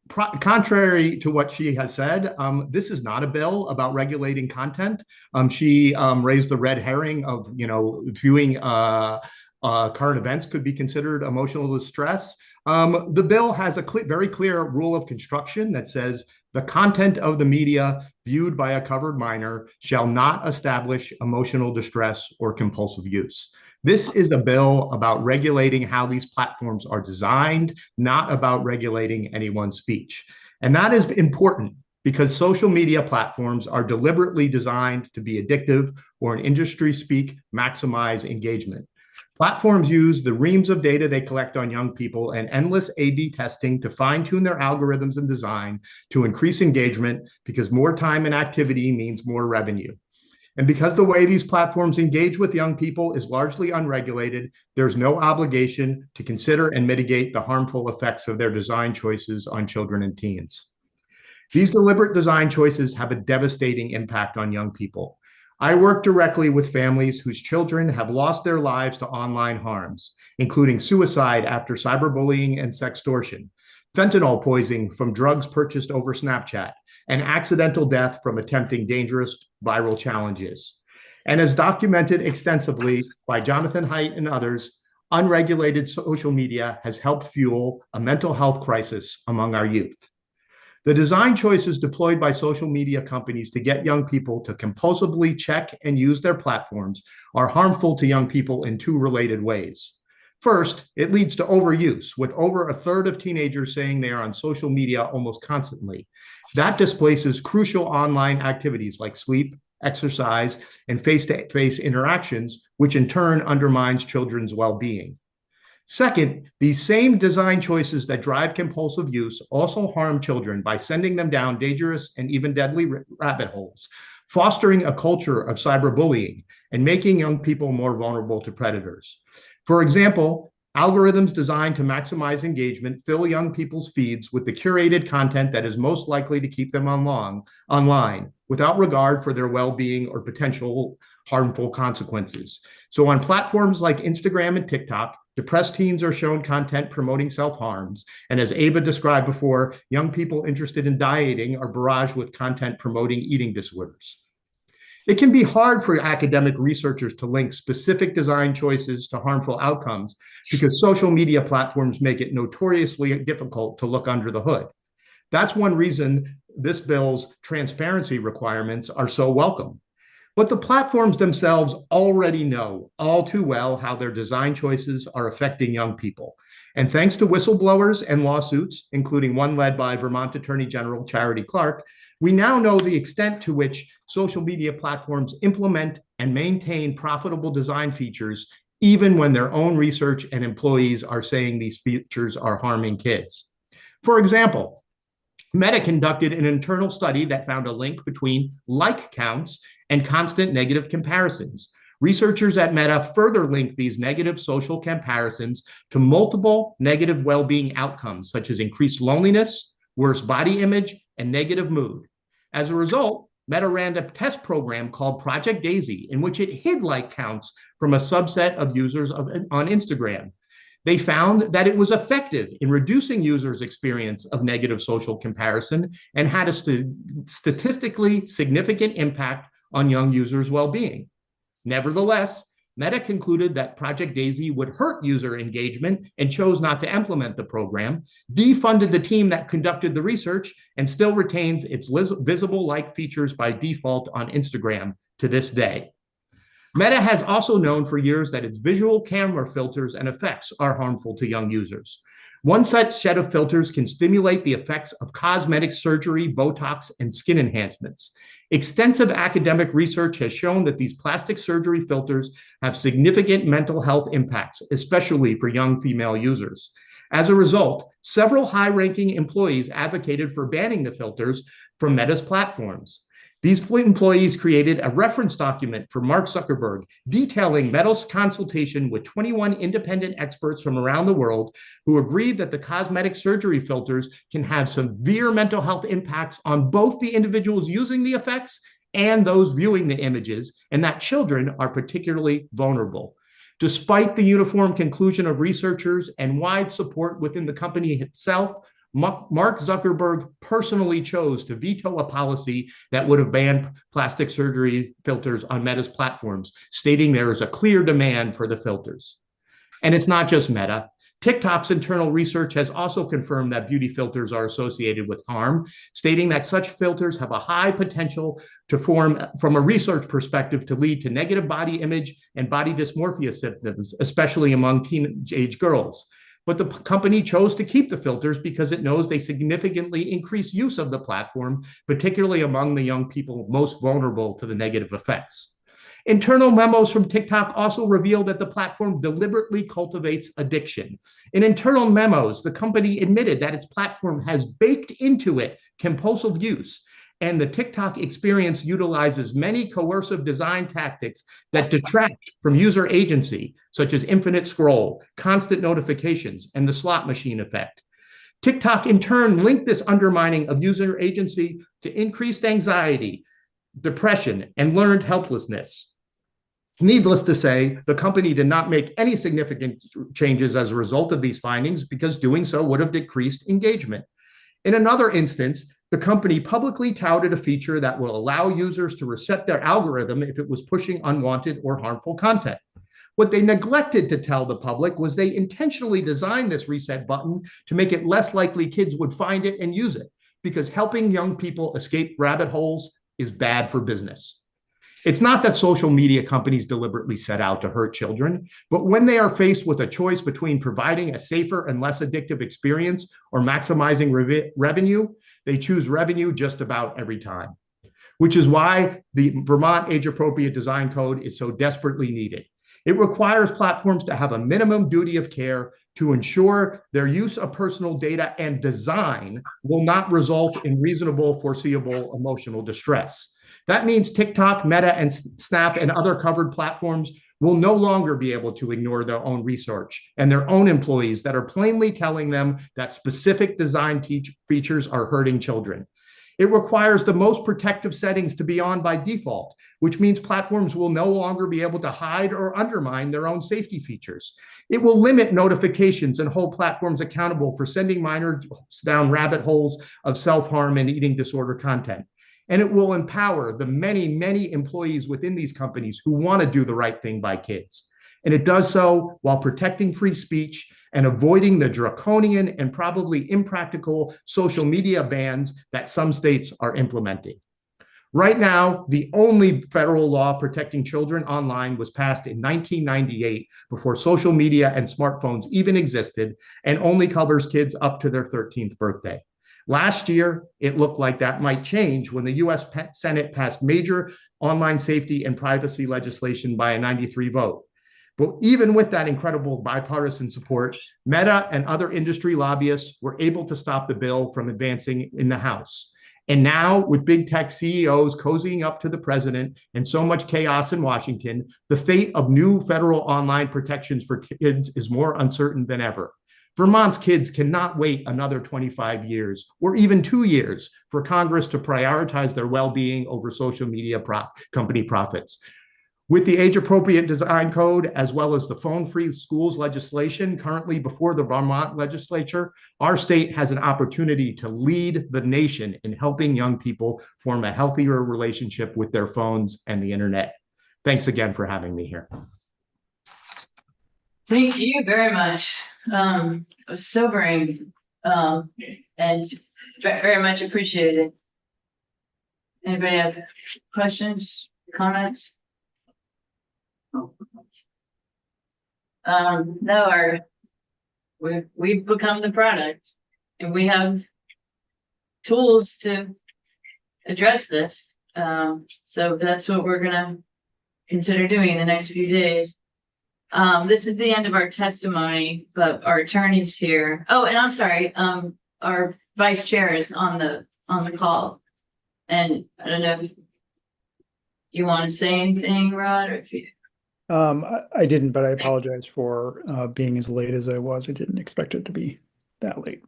Contrary to what she has said, this is not a bill about regulating content. She raised the red herring of, viewing current events could be considered emotional distress. The bill has a very clear rule of construction that says the content of the media viewed by a covered minor shall not establish emotional distress or compulsive use. This is a bill about regulating how these platforms are designed, not about regulating anyone's speech. And that is important because social media platforms are deliberately designed to be addictive, or in industry speak, maximize engagement. Platforms use the reams of data they collect on young people and endless A/B testing to fine-tune their algorithms and design to increase engagement, because more time and activity means more revenue. And because the way these platforms engage with young people is largely unregulated, there's no obligation to consider and mitigate the harmful effects of their design choices on children and teens. These deliberate design choices have a devastating impact on young people. I work directly with families whose children have lost their lives to online harms, including suicide after cyberbullying and sextortion, fentanyl poisoning from drugs purchased over Snapchat, and accidental death from attempting dangerous viral challenges. And as documented extensively by Jonathan Haidt and others, unregulated social media has helped fuel a mental health crisis among our youth. The design choices deployed by social media companies to get young people to compulsively check and use their platforms are harmful to young people in two related ways. First, it leads to overuse, with over a third of teenagers saying they are on social media almost constantly. That displaces crucial online activities like sleep, exercise, and face-to-face interactions, which in turn undermines children's well-being. Second, these same design choices that drive compulsive use also harm children by sending them down dangerous and even deadly rabbit holes, fostering a culture of cyberbullying, and making young people more vulnerable to predators. For example, algorithms designed to maximize engagement fill young people's feeds with the curated content that is most likely to keep them online without regard for their well-being or potential harmful consequences. So on platforms like Instagram and TikTok, depressed teens are shown content promoting self-harms. And as Ava described before, young people interested in dieting are barraged with content promoting eating disorders. It can be hard for academic researchers to link specific design choices to harmful outcomes because social media platforms make it notoriously difficult to look under the hood. That's one reason this bill's transparency requirements are so welcome. But the platforms themselves already know all too well how their design choices are affecting young people. And thanks to whistleblowers and lawsuits, including one led by Vermont Attorney General Charity Clark, we now know the extent to which social media platforms implement and maintain profitable design features, even when their own research and employees are saying these features are harming kids. For example, Meta conducted an internal study that found a link between like counts and constant negative comparisons. Researchers at Meta further linked these negative social comparisons to multiple negative well-being outcomes, such as increased loneliness, worse body image, and negative mood. As a result, Meta ran a test program called Project Daisy, in which it hid like counts from a subset of users on Instagram. They found that it was effective in reducing users' experience of negative social comparison and had a statistically significant impact on young users' well-being. Nevertheless, Meta concluded that Project Daisy would hurt user engagement and chose not to implement the program, defunded the team that conducted the research, and still retains its visible like features by default on Instagram to this day. Meta has also known for years that its visual camera filters and effects are harmful to young users. One such set of filters can stimulate the effects of cosmetic surgery, Botox, and skin enhancements. Extensive academic research has shown that these plastic surgery filters have significant mental health impacts, especially for young female users. As a result, several high-ranking employees advocated for banning the filters from Meta's platforms. These employees created a reference document for Mark Zuckerberg detailing Meta's consultation with 21 independent experts from around the world who agreed that the cosmetic surgery filters can have severe mental health impacts on both the individuals using the effects and those viewing the images, and that children are particularly vulnerable. Despite the uniform conclusion of researchers and wide support within the company itself, Mark Zuckerberg personally chose to veto a policy that would have banned plastic surgery filters on Meta's platforms, stating there is a clear demand for the filters. And it's not just Meta. TikTok's internal research has also confirmed that beauty filters are associated with harm, stating that such filters have a high potential to form, from a research perspective, to lead to negative body image and body dysmorphia symptoms, especially among teenage girls. But the company chose to keep the filters because it knows they significantly increase use of the platform, particularly among the young people most vulnerable to the negative effects. Internal memos from TikTok also reveal that the platform deliberately cultivates addiction. In internal memos, the company admitted that its platform has baked into it compulsive use, and the TikTok experience utilizes many coercive design tactics that detract from user agency, such as infinite scroll, constant notifications, and the slot machine effect. TikTok, in turn, linked this undermining of user agency to increased anxiety, depression, and learned helplessness. Needless to say, the company did not make any significant changes as a result of these findings because doing so would have decreased engagement. In another instance, the company publicly touted a feature that will allow users to reset their algorithm if it was pushing unwanted or harmful content. What they neglected to tell the public was they intentionally designed this reset button to make it less likely kids would find it and use it, because helping young people escape rabbit holes is bad for business. It's not that social media companies deliberately set out to hurt children, but when they are faced with a choice between providing a safer and less addictive experience or maximizing revenue, they choose revenue just about every time, which is why the Vermont Age-Appropriate Design Code is so desperately needed. It requires platforms to have a minimum duty of care to ensure their use of personal data and design will not result in reasonable, foreseeable emotional distress. That means TikTok, Meta, and Snap and other covered platforms will no longer be able to ignore their own research and their own employees that are plainly telling them that specific design features are hurting children. It requires the most protective settings to be on by default, which means platforms will no longer be able to hide or undermine their own safety features. It will limit notifications and hold platforms accountable for sending minors down rabbit holes of self-harm and eating disorder content. And it will empower the many, many employees within these companies who want to do the right thing by kids. And it does so while protecting free speech and avoiding the draconian and probably impractical social media bans that some states are implementing. Right now, the only federal law protecting children online was passed in 1998, before social media and smartphones even existed, and only covers kids up to their 13th birthday. Last year, it looked like that might change when the US Senate passed major online safety and privacy legislation by a 93 vote. But even with that incredible bipartisan support, Meta and other industry lobbyists were able to stop the bill from advancing in the House. And now, with big tech CEOs cozying up to the president and so much chaos in Washington, the fate of new federal online protections for kids is more uncertain than ever. Vermont's kids cannot wait another 25 years or even 2 years for Congress to prioritize their well-being over social media company profits. With the age-appropriate design code, as well as the phone-free schools legislation currently before the Vermont legislature, our state has an opportunity to lead the nation in helping young people form a healthier relationship with their phones and the internet. Thanks again for having me here. Thank you very much. It was sobering and very much appreciated. Anybody have questions, comments? No, we've become the product, and we have tools to address this. So that's what we're gonna consider doing in the next few days. This is the end of our testimony, but our attorney's here. Oh, and I'm sorry, our vice chair is on the call. And I don't know if you want to say anything, Rod, or if you. I didn't, but I apologize for being as late as I was. I didn't expect it to be that late.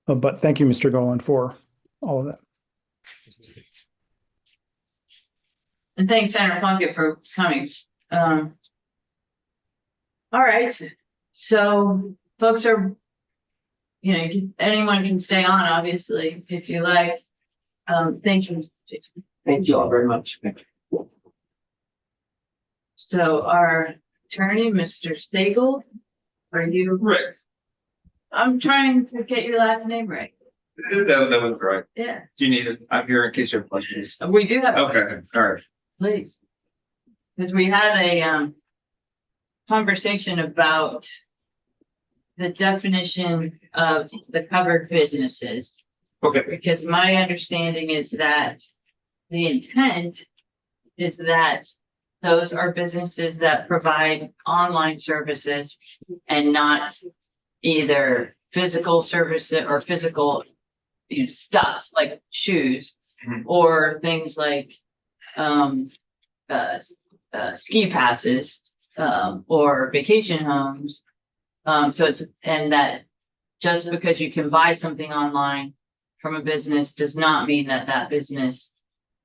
But thank you, Mr. Golan, for all of that. And thanks, Senator Plunkett, for coming. All right, so folks are, anyone can stay on, obviously, if you like. Thank you. Thank you all very much. So our attorney, Mr. Stagel, are you? Rick. I'm trying to get your last name right. That was right. Yeah. Do you need it? I'm here in case you have questions. We do have. Okay, all right. Please. Because we had a conversation about the definition of the covered businesses. Okay. Because my understanding is that the intent is that those are businesses that provide online services and not either physical services or physical stuff like shoes or things like ski passes or vacation homes. So and that just because you can buy something online from a business does not mean that that business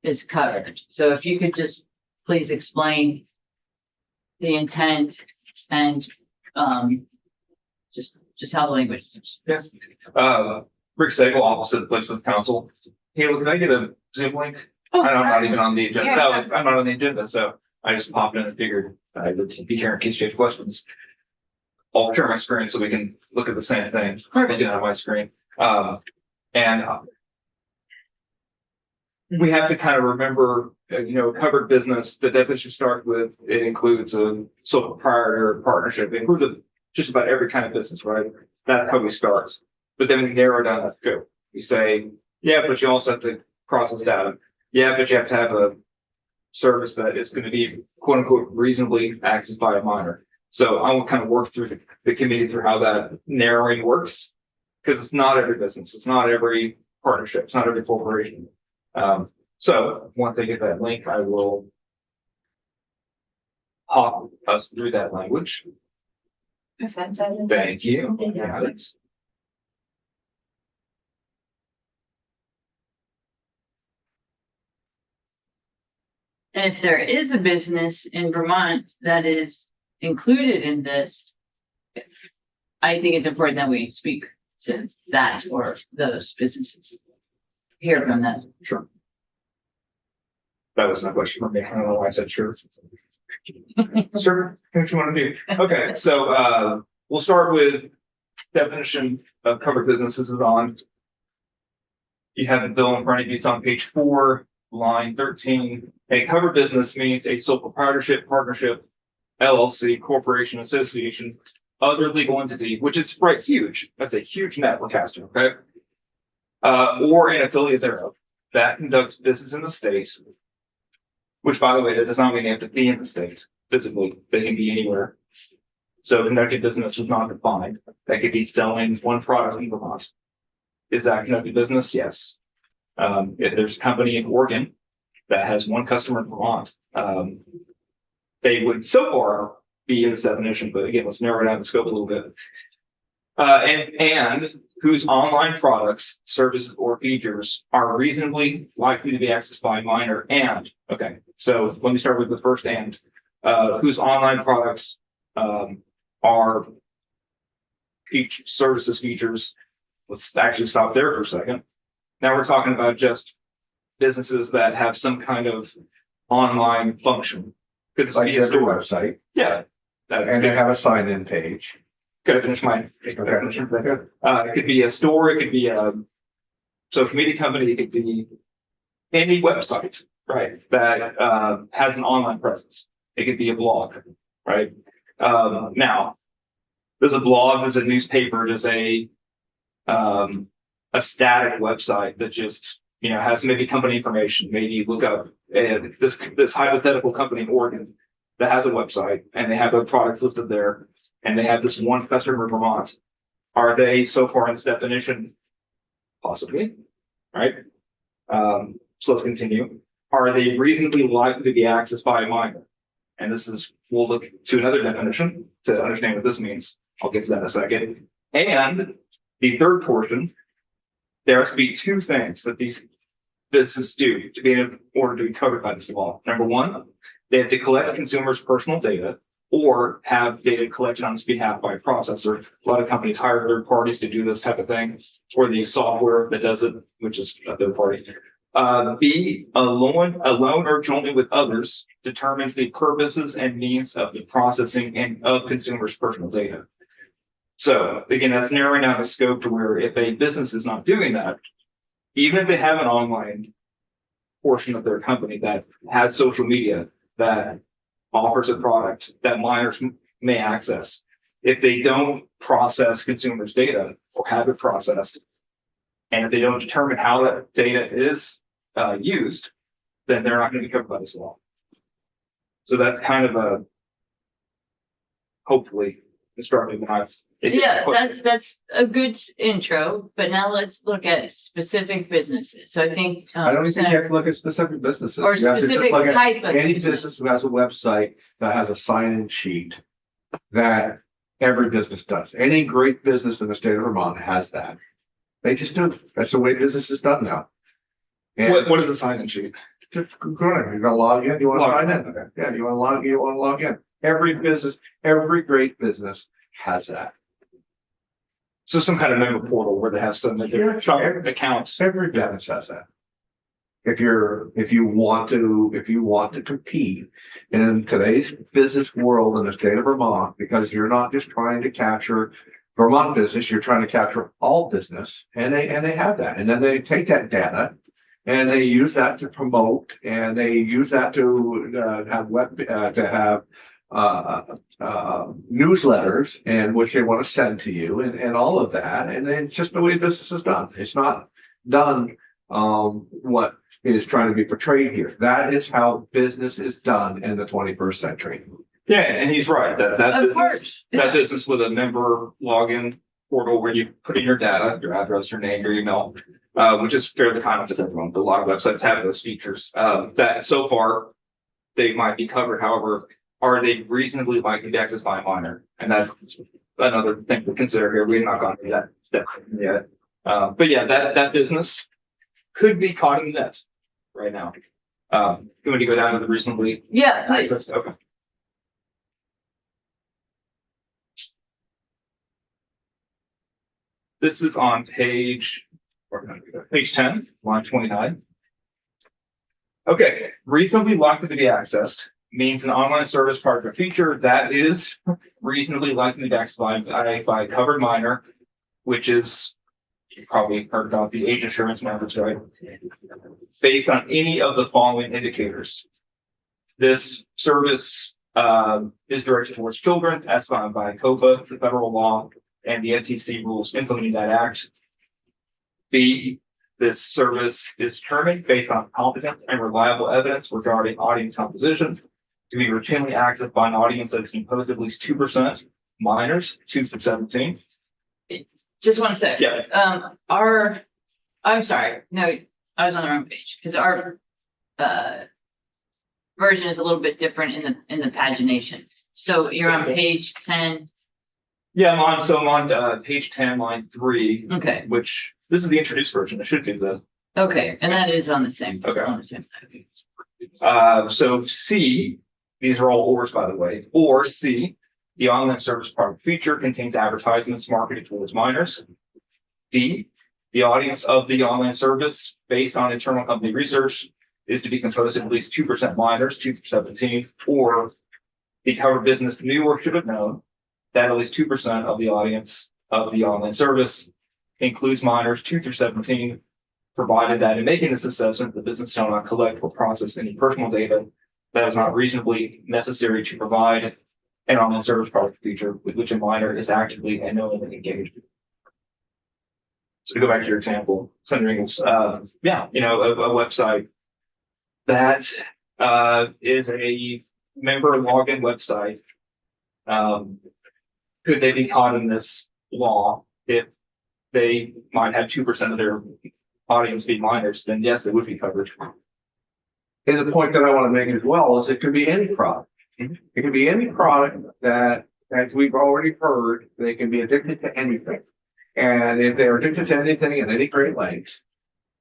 is covered. So if you could just please explain the intent and just how the language is. Yes. Rick Stagel, Office of the Legislative Counsel. Hey, can I get a Zoom link? Oh, I'm not even on the agenda. Yeah. No, I'm not on the agenda, so I just popped in and figured I would be here in case you have questions. I'll share my screen so we can look at the same thing. Looking at my screen. And we have to kind of remember, covered business, the definition starts with, it includes a sole proprietor partnership. It includes just about every kind of business, right? That's how we start. But then we narrow down the scope. We say, yeah, but you also have to process data. Yeah, but you have to have a service that is going to be quote unquote reasonably accessed by a minor. So I will kind of work through the committee through how that narrowing works, because it's not every business, it's not every partnership, it's not every corporation. So once I get that link, I will hop us through that language. Thank you. Got it. And if there is a business in Vermont that is included in this, I think it's important that we speak to that or those businesses. Hear from them. Sure. That was my question for me. I don't know why I said sure. Sure, what you want to do. Okay, so we'll start with definition of covered businesses is on. You have the bill in front of you. It's on page 4, line 13. A covered business means a sole proprietorship, partnership, LLC, corporation, association, other legal entity, which is right huge. That's a huge net we're casting, okay? Or an affiliate thereof that conducts business in the state. Which, by the way, that does not mean they have to be in the state physically. They can be anywhere. So conducting business is not defined. That could be selling one product in Vermont. Is that conducting business? Yes. If there's a company in Oregon that has one customer in Vermont, they would so far be in this definition. But again, let's narrow down the scope a little bit. And whose online products, services, or features are reasonably likely to be accessed by a minor. And okay, so let me start with the first and. Whose online products are services, features. Let's actually stop there for a second. Now we're talking about just businesses that have some kind of online function. Could this Like be a every store? website, Yeah. and they have a sign-in page. Could I finish my definition? It could be a store, it could be a social media company, it could be any website, right, that has an online presence. It could be a blog, right? Now, there's a blog, there's a newspaper, there's a static website that just, you know, has maybe company information. Maybe you look up this hypothetical company in Oregon that has a website and they have their products listed there and they have this one customer in Vermont. Are they so far in this definition? Possibly, right? So let's continue. Are they reasonably likely to be accessed by a minor? And this is, we'll look to another definition to understand what this means. I'll get to that in a second. And the third portion, there has to be two things that these businesses do to be in order to be covered by this law. Number one, they have to collect consumers' personal data or have data collected on its behalf by a processor. A lot of companies hire third parties to do this type of thing, or the software that does it, which is a third party. B, alone or jointly with others determines the purposes and means of the processing and of consumers' personal data. So again, that's narrowing down the scope to where if a business is not doing that, even if they have an online portion of their company that has social media that offers a product that minors may access, if they don't process consumers' data or have it processed, and if they don't determine how that data is used, then they're not going to be covered by this law. So that's kind of a hopefully instructive. Yeah, that's a good intro, but now let's look at specific businesses. So I think. I don't think you have to look at specific businesses. Or You have to just specific look at type of any business. business who has a website that has a sign-in sheet that every business does. Any great business in the state of Vermont has that. They just do. That's the way business is done now. And What is a sign-in sheet? just go ahead. You're gonna log in. You want to sign in? Okay. Yeah. You want to log in. Every business, every great business has that. So some kind of member portal where they have some accounts. Every business has that. If you want to compete in today's business world in the state of Vermont, because you're not just trying to capture Vermont business, you're trying to capture all business, and they have that, and then they take that data and they use that to promote, and they use that to have newsletters and which they want to send to you and all of that. And then it's just the way business is done. It's not done what is trying to be portrayed here. That is how business is done in the 21st century. Yeah, and he's right. That Of business, course. that business with a member login portal where you put in your data, your address, your name, your email, which is fairly common to everyone. But a lot of websites have those features that so far they might be covered. However, are they reasonably likely to be accessed by a minor? And that's another thing to consider here. We're not gone through that step yet. But yeah, that business could be caught in the net right now. You want to go down to the reasonably? Yeah, please. accessed? Okay. This is on page 10, line 29. Okay, reasonably likely to be accessed means an online service part of a feature that is reasonably likely to be accessed by a covered minor, which is, you probably heard about the age assurance numbers, right? Based on any of the following indicators. This service is directed towards children as found by COPA, the federal law, and the FTC rules implementing that act. B, this service is determined based on competent and reliable evidence regarding audience composition to be routinely accessed by an audience that is composed of at least 2% minors, 2 through 17. Just one sec. Yeah. I'm sorry, no, I was on the wrong page, because our version is a little bit different in the pagination. So you're on page 10. Yeah, I'm on page 10, line 3. Okay. Which this is the introduced version. It should be the. Okay, and that is on the same. Okay. On the same. So C, these are all ors, by the way, or C, the online service part of the feature contains advertisements marketed towards minors. D, the audience of the online service based on internal company research is to be composed of at least 2% minors, 2 through 17, or the covered business knew or should have known that at least 2% of the audience of the online service includes minors 2 through 17, provided that in making this assessment, the business shall not collect or process any personal data that is not reasonably necessary to provide an online service product feature with which a minor is actively and knowingly engaged. So to go back to your example, Senator Ingles, a website that is a member login website. Could they be caught in this law if they might have 2% of their audience be minors? Then yes, they would be covered. And the point that I want to make as well is it could be any product. Mm-hmm. It could be any product that, as we've already heard, they can be addicted to anything. And if they're addicted to anything at any great lengths,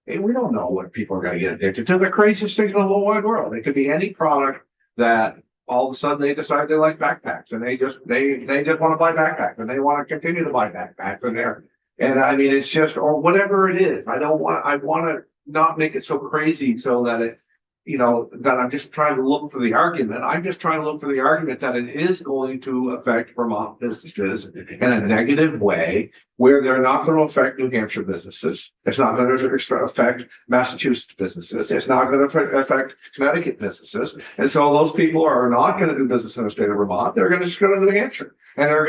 we don't know what people are going to get addicted to. The craziest things in the whole wide world. It could be any product that all of a sudden they decide they like backpacks and they just want to buy backpacks and they want to continue to buy backpacks and I mean, it's just, or whatever it is. I want to not make it so crazy so that it, that I'm just trying to look for the argument. I'm just trying to look for the argument that it is going to affect Vermont businesses in a negative way, where they're not going to affect New Hampshire businesses. It's not going to affect Massachusetts businesses. It's not going to affect Connecticut businesses. And so those people are not going to do business in the state of Vermont. They're going to just go to New Hampshire. And they're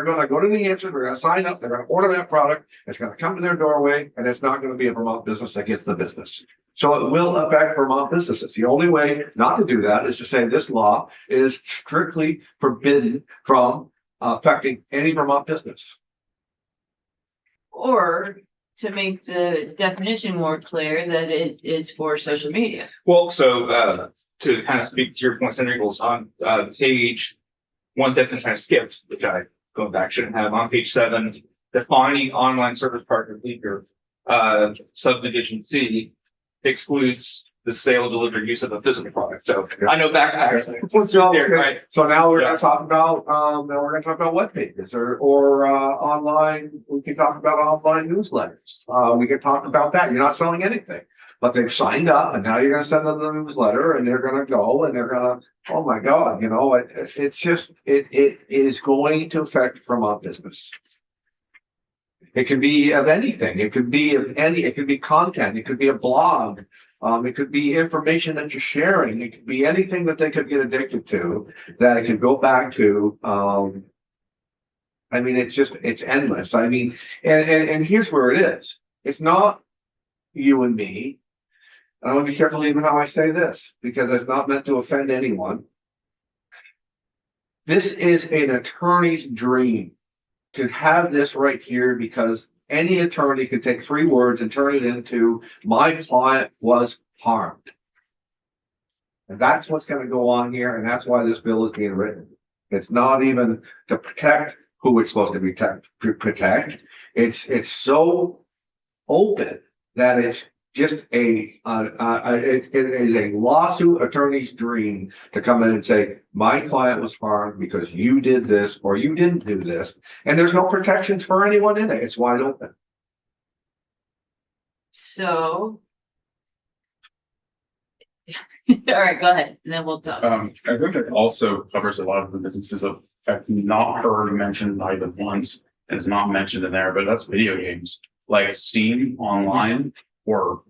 gonna go to New Hampshire, they're gonna sign up, they're gonna order that product, it's gonna come to their doorway, and it's not gonna be a Vermont business that gets the business. So it will affect Vermont businesses. The only way not to do that is to say this law is strictly forbidden from affecting any Vermont business. Or to make the definition more clear that it is for social media. Well, so to kind of speak to your point, Senator Ingles, on page one definition I skipped, which I, going back, shouldn't have, on page 7, defining online service partner feature, subdivision C excludes the sale, delivery, use of a physical product. So I know backpacks. Right? So now we're going to talk about web pages or online. We can talk about online newsletters. We can talk about that. You're not selling anything, but they've signed up, and now you're going to send them the newsletter, and they're going to go, and they're going to, oh my God, it's just, it is going to affect Vermont business. It can be of anything. It could be it could be content. It could be a blog. It could be information that you're sharing. It could be anything that they could get addicted to that it could go back to. I mean, it's endless. I mean, and here's where it is. It's not you and me. I want to be careful even how I say this, because it's not meant to offend anyone. This is an attorney's dream to have this right here, because any attorney could take 3 words and turn it into, my client was harmed. And that's what's gonna go on here, and that's why this bill is being written. It's not even to protect who it's supposed to protect. It's so open that it's just it is a lawsuit attorney's dream to come in and say, my client was harmed because you did this or you didn't do this, and there's no protections for anyone in it. It's wide open. So. All right, go ahead, and then we'll talk. I think it also covers a lot of the businesses that I've not heard mentioned by the once, and it's not mentioned in there, but that's video games like Steam online, or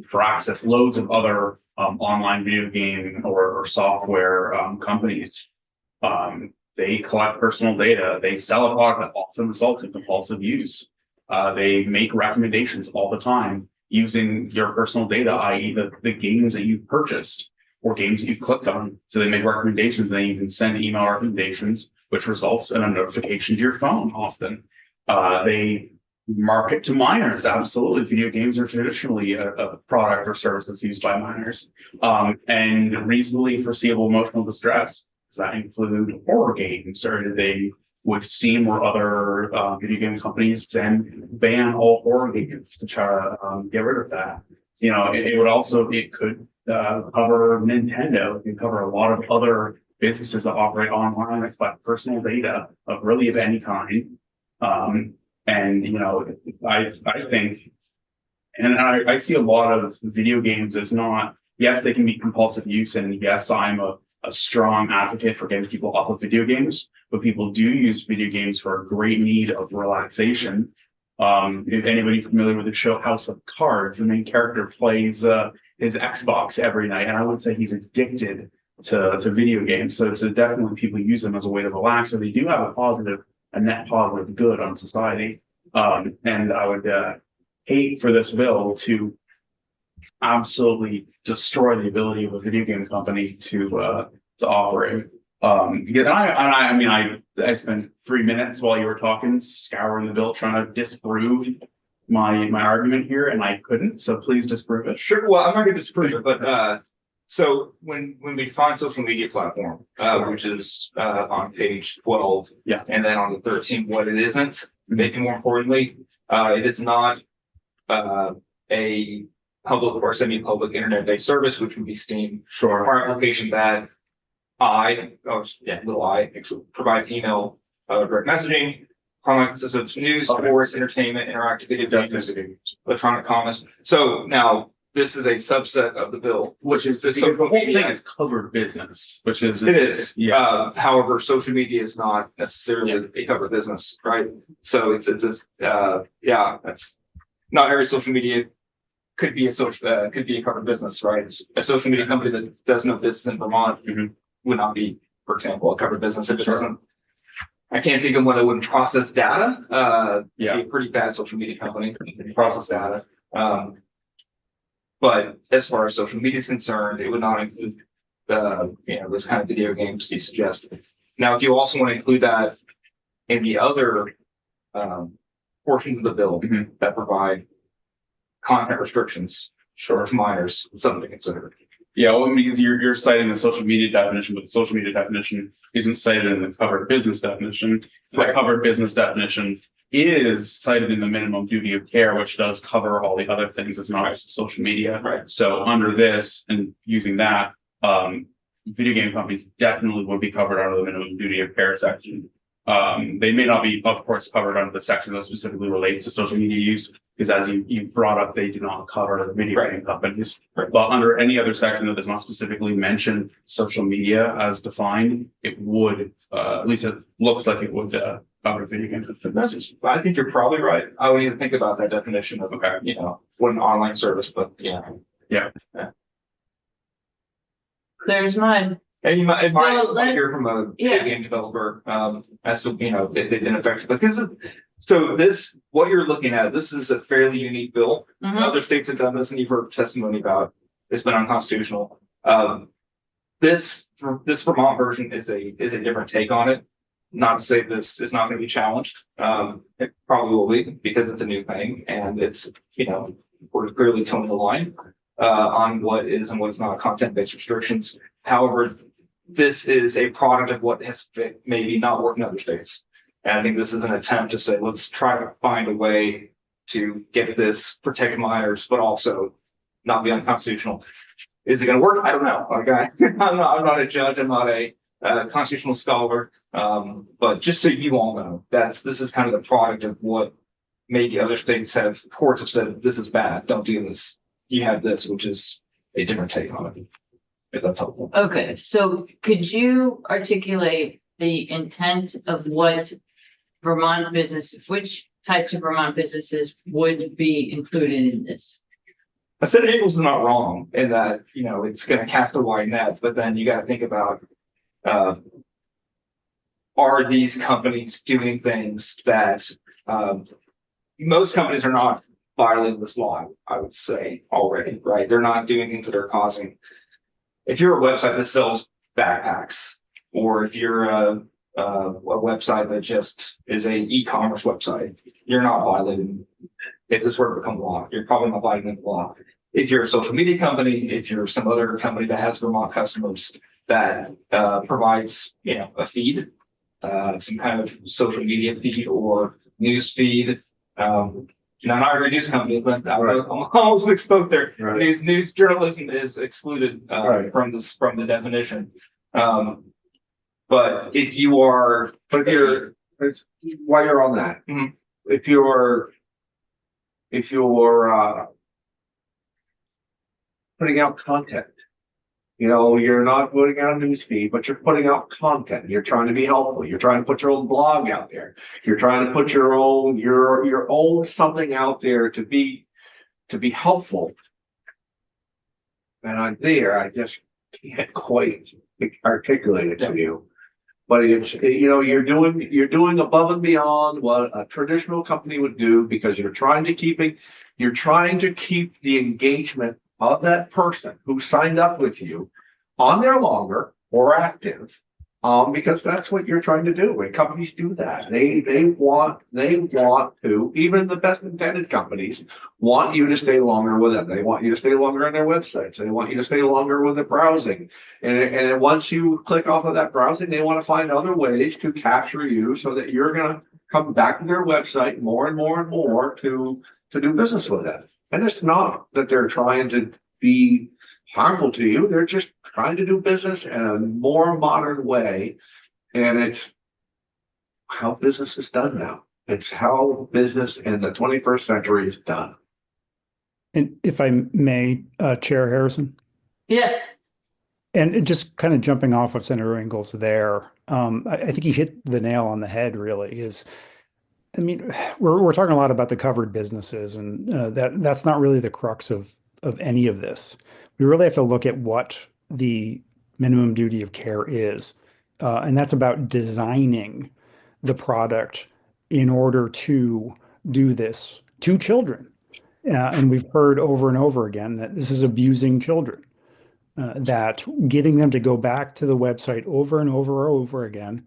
for access loads of other online video game or software companies. They collect personal data. They sell a product that often results in compulsive use. They make recommendations all the time using your personal data, i.e. the games that you've purchased or games that you've clicked on. So they make recommendations, and then you can send email recommendations, which results in a notification to your phone often. They market to minors. Absolutely. Video games are traditionally a product or service that's used by minors. And reasonably foreseeable emotional distress. Does that include horror games, or do they, would Steam or other video game companies then ban all horror games to try to get rid of that? You know, it could cover Nintendo. It can cover a lot of other businesses that operate online that collect personal data of any kind. And, you know, I think, and I see a lot of video games as not, yes, they can be compulsive use, and yes, I'm a strong advocate for getting people off of video games, but people do use video games for a great need of relaxation. If anybody familiar with the show House of Cards, the main character plays his Xbox every night, and I would say he's addicted to video games. So definitely people use them as a way to relax, so they do have a net positive good on society. And I would hate for this bill to absolutely destroy the ability of a video game company to operate. Because I spent 3 minutes while you were talking scouring the bill trying to disprove my argument here, and I couldn't. So please disprove it. Sure. Well, I'm not going to disprove it, but so when we define social media platform, which is on page 12, yeah, and then on the 13, what it isn't, maybe more importantly, it is not a public or semi-public internet-based service, which would be Steam. Sure. Our application that provides email, direct messaging, online systems, news, sports, entertainment, interactive video games, electronic commerce. So now this is a subset of the bill, which is because the whole thing is covered business, which is it is. Yeah. However, social media is not necessarily a covered business, right? So it's that's not every social media could be a covered business, right? A social media company that does no business in Vermont would not be, for example, a covered business if it doesn't. I can't think of one that wouldn't process data. A pretty bad social media company process data. But as far as social media is concerned, it would not include those kind of video games you suggested. Now, if you also want to include that in the other portions of the bill that provide content restrictions to minors, it's something to consider. Yeah, well, because you're citing the social media definition, but the social media definition isn't cited in the covered business definition. The covered business definition is cited in the minimum duty of care, which does cover all the other things. It's not just social media. Right. So under this and using that, video game companies definitely would be covered under the minimum duty of care section. They may not be, of course, covered under the section that specifically relates to social media use, because as you brought up, they do not cover the video game companies. But under any other section that does not specifically mention social media as defined, it would, at least it looks like it would cover video game companies. I think you're probably right. I wouldn't even think about that definition of, what an online service, but Yeah. Clear as mud. And you might hear from a video game developer as to they've been affected because so what you're looking at, this is a fairly unique bill. Other states have done this, and you've heard testimony about it's been unconstitutional. This Vermont version is a different take on it. not to say this is not going to be challenged. It probably will be because it's a new thing and it's, we're clearly toeing the line on what is and what's not content-based restrictions. However, this is a product of what has been maybe not worked in other states. And I think this is an attempt to say, let's try to find a way to get this, protect minors, but also not be unconstitutional. Is it going to work? I don't know. Okay, I'm not a judge. I'm not a constitutional scholar. But just so you all know, this is kind of the product of what maybe other states courts have said, this is bad. Don't do this. You have this, which is a different take on it. If that's helpful. Okay, so could you articulate the intent of what Vermont businesses, which types of Vermont businesses would be included in this? I said Eagles are not wrong in that, it's going to cast a wide net, but then you got to think about, are these companies doing things that most companies are not violating this law, I would say already, right? They're not doing things that are causing. If you're a website that sells backpacks, or if you're a website that just is a e-commerce website, you're not violating. If this were to become law, you're probably not violating the law. If you're a social media company, if you're some other company that has Vermont customers that provides, a feed, some kind of social media feed or news feed. Not every news company, but I'm almost exposed there. Right. News journalism is excluded from the definition. But if you are, while you're on that, if you're putting out content, you're not putting out a news feed, but you're putting out content. You're trying to be helpful. You're trying to put your own blog out there. You're trying to put your own something out there to be helpful. And I just can't quite articulate it to you. But it's, you're doing above and beyond what a traditional company would do, because you're trying to keep the engagement of that person who signed up with you on there longer or active, because that's what you're trying to do. And companies do that. They want to, even the best intended companies want you to stay longer with them. They want you to stay longer on their websites. They want you to stay longer with the browsing. And once you click off of that browsing, they want to find other ways to capture you so that you're going to come back to their website more and more and more to do business with them. And it's not that they're trying to be harmful to you. They're just trying to do business in a more modern way. And it's how business is done now. It's how business in the 21st century is done. And if I may, Chair Harrison? Yes. And just kind of jumping off of Senator Ingalls there, I think he hit the nail on the head, really, we're talking a lot about the covered businesses, and that's not really the crux of any of this. We really have to look at what the minimum duty of care is, and that's about designing the product in order to do this to children. And we've heard over and over again that this is abusing children, that getting them to go back to the website over and over again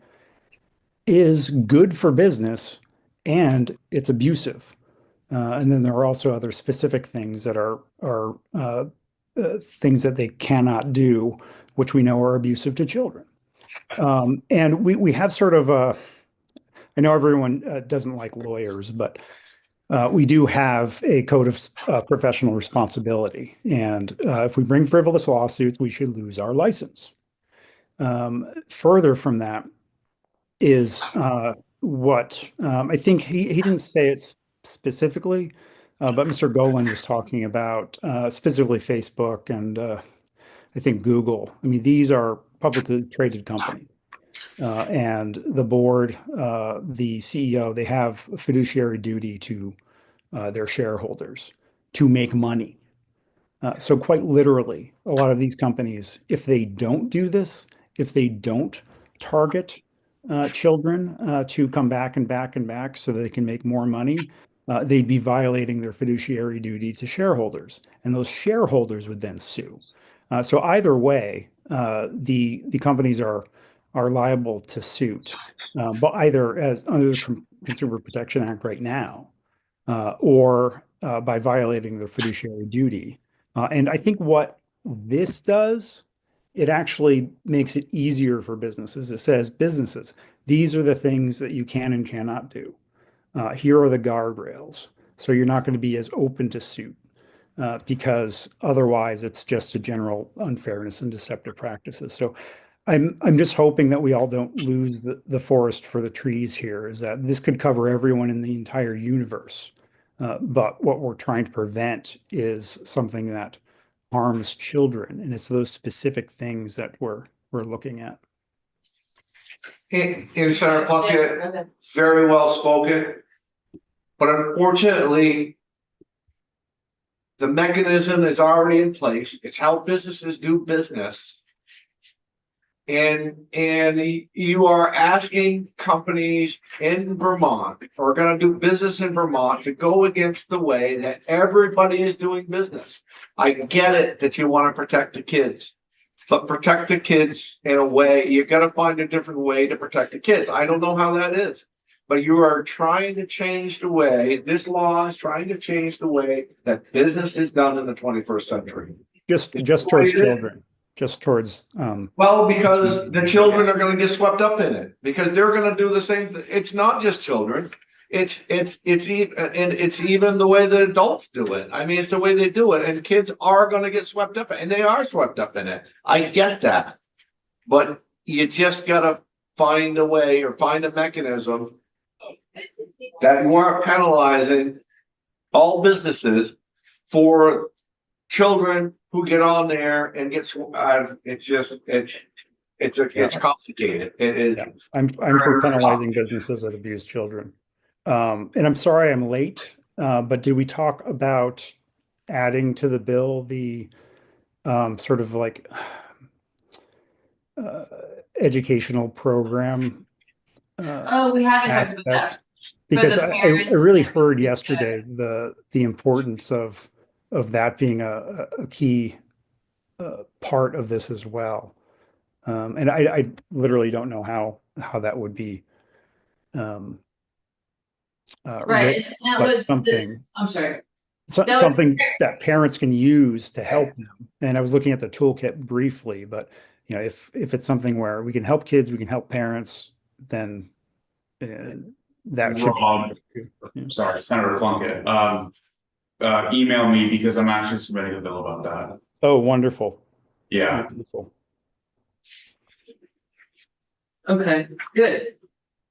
is good for business, and it's abusive. And then there are also other specific things that are things that they cannot do, which we know are abusive to children. And we have sort of I know everyone doesn't like lawyers, but we do have a code of professional responsibility. And if we bring frivolous lawsuits, we should lose our license. Further from that is what I think he didn't say it specifically, but Mr. Golan was talking about specifically Facebook and I think Google. These are publicly traded companies. And the board, the CEO, they have a fiduciary duty to their shareholders to make money. So quite literally, a lot of these companies, if they don't do this, if they don't target children to come back and back and back so that they can make more money, they'd be violating their fiduciary duty to shareholders. And those shareholders would then sue. So either way, the companies are are liable to suit, but either as under the Consumer Protection Act right now, or by violating their fiduciary duty. And I think what this does, it actually makes it easier for businesses. It says, businesses, these are the things that you can and cannot do. Here are the guardrails. So you're not going to be as open to suit, because otherwise it's just a general unfairness and deceptive practices. So I'm just hoping that we all don't lose the forest for the trees here, is that this could cover everyone in the entire universe. But what we're trying to prevent is something that harms children. And it's those specific things that we're looking at. In Senator Plunkett, very well spoken. But unfortunately, the mechanism is already in place. It's how businesses do business. And you are asking companies in Vermont who are going to do business in Vermont to go against the way that everybody is doing business. I get it that you want to protect the kids, but protect the kids in a way, you got to find a different way to protect the kids. I don't know how that is, but you are trying to change the way, this law is trying to change the way that business is done in the 21st century. Just towards children. Just towards well, because the children are going to get swept up in it, because they're going to do the same thing. It's not just children, it's even the way that adults do it. I mean, it's the way they do it, and kids are going to get swept up, and they are swept up in it. I get that, but you just got to find a way or find a mechanism that you aren't penalizing all businesses for children who get on there and get it's complicated. It is. Yeah. I'm for penalizing businesses that abuse children. And I'm sorry I'm late, but did we talk about adding to the bill the sort of like educational program We haven't talked about that. Because I really heard yesterday the importance of that being a key part of this as well. And I literally don't know how that would be right. That was something. I'm sorry. Something that parents can use to help them. And I was looking at the toolkit briefly, but you know, if it's something where we can help kids, we can help parents, then that should be. Sorry, Senator Plunkett. Email me because I'm actually submitting a bill about that. Oh, wonderful. Yeah. Wonderful. Okay, good.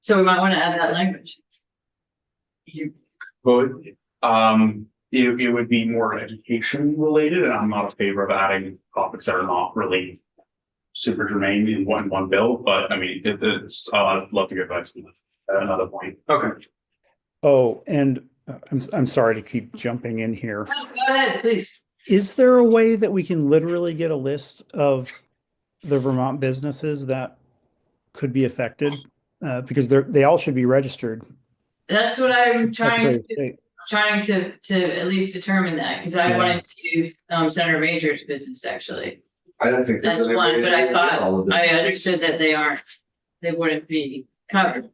So we might want to add that language. You could. It would be more education related, and I'm not in favor of adding topics that are not really super germane in one bill. But I mean, it's. I'd love to get back to another point. Okay. Oh, and I'm sorry to keep jumping in here. Oh, go ahead, please. Is there a way that we can literally get a list of the Vermont businesses that could be affected? Because they all should be registered. That's what I'm trying to at least determine that, because I wanted to use Senator Major's business actually. I don't think that's one, but I thought I understood that they wouldn't be covered.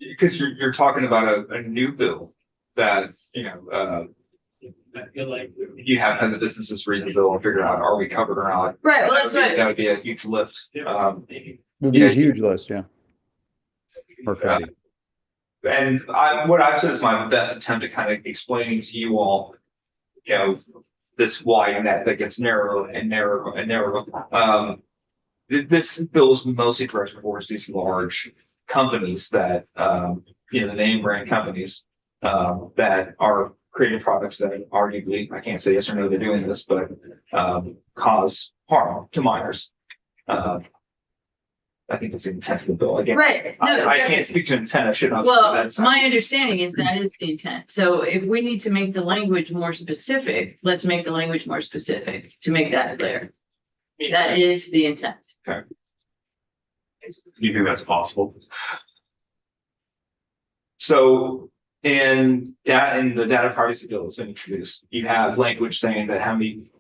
Because you're talking about a new bill that, you have to have the businesses read the bill and figure out, are we covered or not? Right. Well, that's right. That would be a huge lift. Would be a huge list, yeah. Perfect. And what I've said is my best attempt at kind of explaining to you all, this wide net that gets narrower and narrower and narrower. This bill is mostly directed towards these large companies that, the name brand companies that are creating products that arguably, I can't say yes or no, they're doing this, but cause harm to minors. I think it's the intent of the bill. Again, right. No, I can't speak to intent. I should not. Well, my understanding is that is the intent. So if we need to make the language more specific, let's make the language more specific to make that clear. That is the intent. Okay. Do you think that's possible? So in the data privacy bill that's been introduced, you have language saying that how many,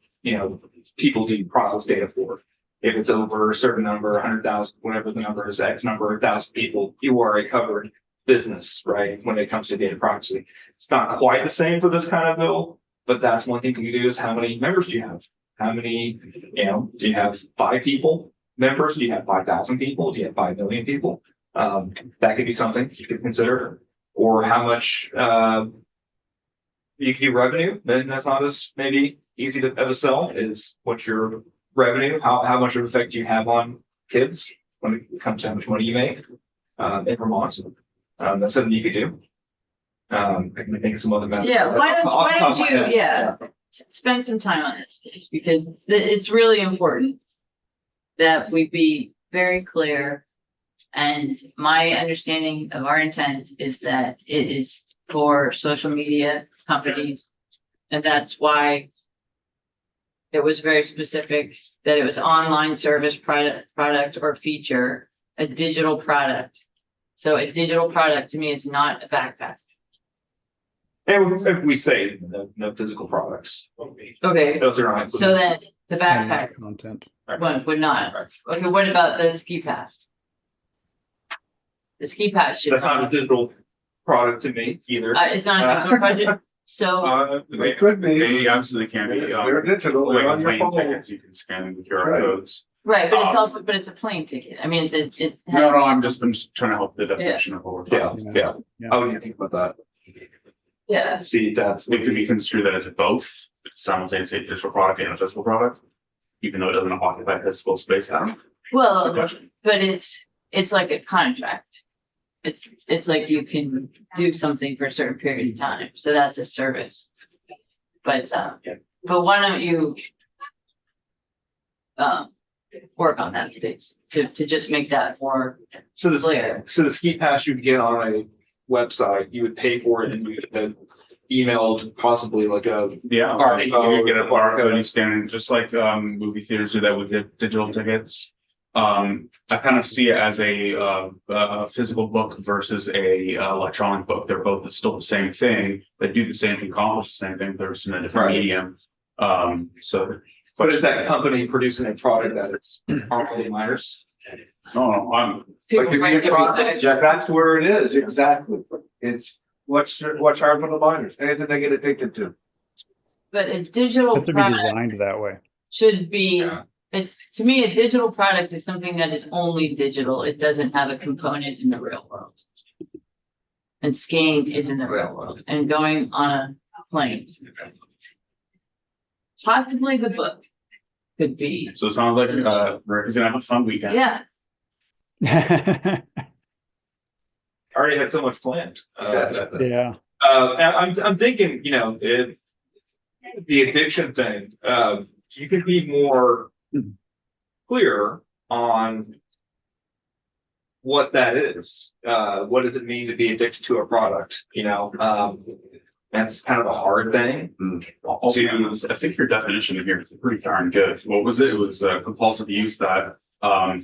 people do you process data for? If it's over a certain number, 100,000, whatever the number is, X number, 1,000 people, you are a covered business, right? When it comes to data privacy, it's not quite the same for this kind of bill, but that's one thing you do is how many members do you have? How many, do you have 5 people members? Do you have 5,000 people? Do you have 5 million people? That could be something you could consider, or how much, you can do revenue. Then that's not as maybe easy to sell is what's your revenue? How much of an effect do you have on kids when it comes to how much money you make, in Vermont? That's something you could do. I can think of some other methods. Yeah, why don't you, spend some time on this, please, because it's really important that we be very clear. And my understanding of our intent is that it is for social media companies. And that's why it was very specific that it was online service product or feature, a digital product. So a digital product to me is not a backpack. And if we say no physical products. Okay. Those are not. So that the backpack content. one would not. Okay, what about the ski pass? The ski pass should. That's not a digital product to me either. It's not a digital project. So It could be. They absolutely can be. They're digital, they're on your Plane phone. tickets, you can scan the QR Right. codes. right, but it's also but it's a plane ticket. I mean, it. No, I'm just trying to help the definition of what we're talking about. Yeah. I wouldn't think about that. Yeah. See, that's. It could be construed as both simultaneously a digital product and a physical product, even though it doesn't occupy physical space. Well, but it's like a contract. It's like you can do something for a certain period of time. So that's a service. But why don't you work on that, please, to just make that more clear. So the ski pass you would get on a website, you would pay for it and you get emailed possibly like a. Yeah, you get a barcode, you scan it, just like movie theaters do that with the digital tickets. I kind of see it as a physical book versus a electronic book. They're both still the same thing. They do the same thing, accomplish the same thing. They're just in a different medium. But is that company producing a product that is harmful to minors? No, I'm. That's where it is, exactly. It's what's harmful to minors, anything they get addicted to. But a digital It should be product designed that way. should be, to me, a digital product is something that is only digital. It doesn't have a component in the real world. And skiing is in the real world, and going on a plane is in the real world. Possibly the book could be. So it sounds like Rick is gonna have a fun weekend. Yeah. I already had so much planned. Yeah. I'm thinking, if the addiction thing, you could be more clear on what that is. What does it mean to be addicted to a product? That's kind of a hard thing. I think your definition here is pretty darn good. What was it? It was compulsive use that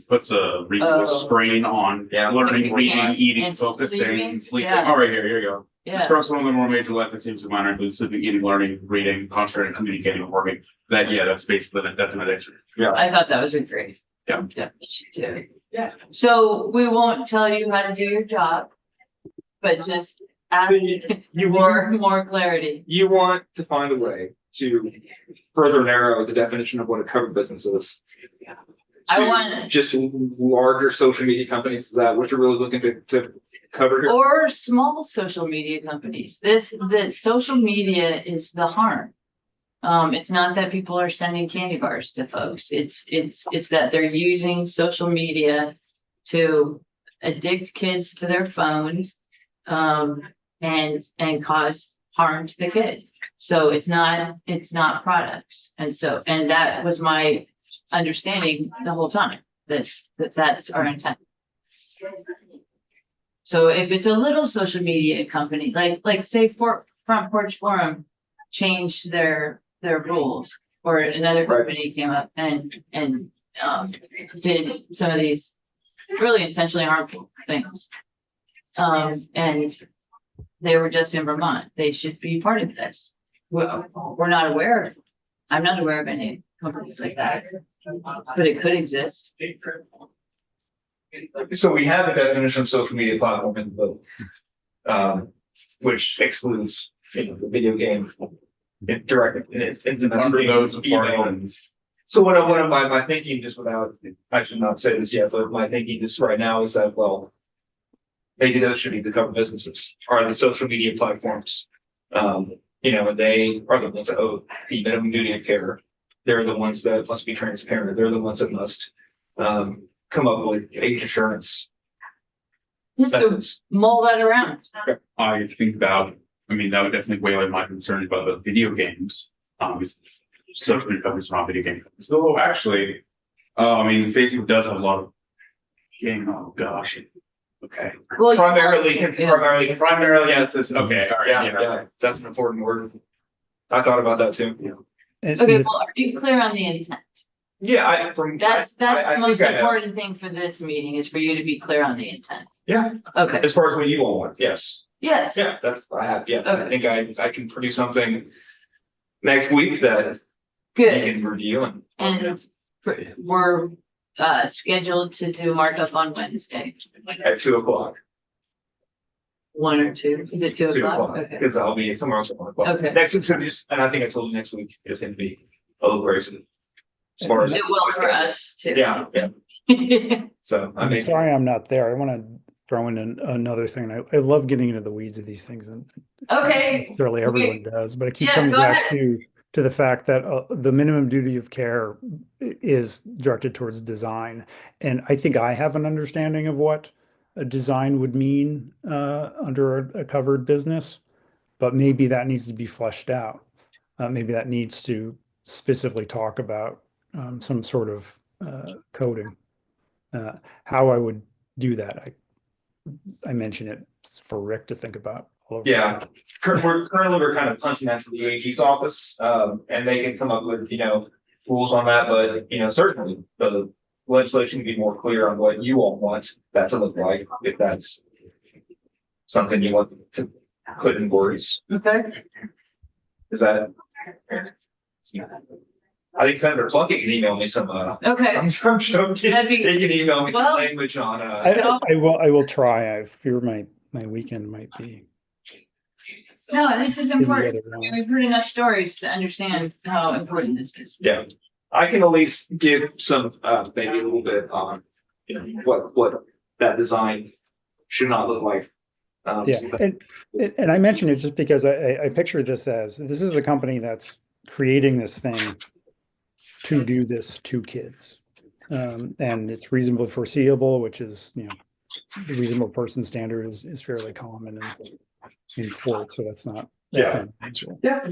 puts a reasonable strain on learning, reading, eating, focusing, sleeping. Yeah. All right, here you go. Yeah. Disrupts one of the more major life activities of minor includes sleeping, eating, learning, reading, concentrating, communicating, and working. That's basically that's an addiction. Yeah. I thought that was a great definition too. Yeah. So we won't tell you how to do your job, but just add more clarity. You want to find a way to further narrow the definition of what a covered business is. I want just larger social media companies. Is that what you're really looking to cover here? Or small social media companies. The social media is the harm. It's not that people are sending candy bars to folks. It's that they're using social media to addict kids to their phones, and cause harm to the kid. So it's not products. And that was my understanding the whole time, that's our intent. So if it's a little social media company, like say Front Porch Forum changed their rules, or another company came up and did some of these really intentionally harmful things, and they were just in Vermont, they should be part of this. We're not aware of. I'm not aware of any companies like that. But it could exist. So we have a definition of social media platform in the book, which excludes, the video game direct, it's Under those email. apartments. So what am my thinking, just without, I should not say this yet, but my thinking just right now is that, well, maybe those should be the covered businesses, are the social media platforms. And they are the ones that owe the minimum duty of care. They're the ones that must be transparent. They're the ones that must come up with age assurance. Just to mull that around. I think that, that would definitely weigh on my concern about the video games. Social media companies are not video game companies. So actually, Facebook does have a lot of game. Oh gosh. Okay. Well, Primarily, yeah, yeah, it's okay. All right. yeah, that's an important word. I thought about that too. Okay, well, are you clear on the intent? Yeah, That's I the most think I am. important thing for this meeting is for you to be clear on the intent. Yeah. Okay. As far as what you all want, yes. Yes. Yeah, that's, I have, yeah, I Okay. think I can produce something next week that you Good. can review and. And we're scheduled to do markup on Wednesday. At 2:00. 1 or 2? Is it 2 o'clock? Okay. Because I'll be somewhere else at 1 o'clock. Okay. Next week's, and I think I told you next week is gonna be a little crazy. As far as. It will for us too. Yeah, so I I'm mean. sorry I'm not there. I want to throw in another thing. I love getting into the weeds of these things, and Okay. surely everyone does. But I keep Yeah, coming go back ahead. to the fact that the minimum duty of care is directed towards design, and I think I have an understanding of what a design would mean under a covered business, but maybe that needs to be fleshed out. Maybe that needs to specifically talk about some sort of coding. How I would do that, I mentioned it for Rick to think about. Yeah, we're kind of punching that to the AG's office, and they can come up with, rules on that, but, certainly the legislation can be more clear on what you all want that to look like, if that's something you want to put in words. Okay. Is that? I think Senator Plunkett can email me some, Okay. some joking. That'd be- He can email me some Well, language on, I will try. I fear my weekend might be. No, this is important. other ones. We've heard enough stories to understand how important this is. yeah. I can at least give some, maybe a little bit on, what that design should not look like. Yeah, and I mention it just because I picture this is a company that's creating this thing to do this to kids, and it's reasonably foreseeable, which is the reasonable person standard is fairly common in court, so that's not unusual. Yeah.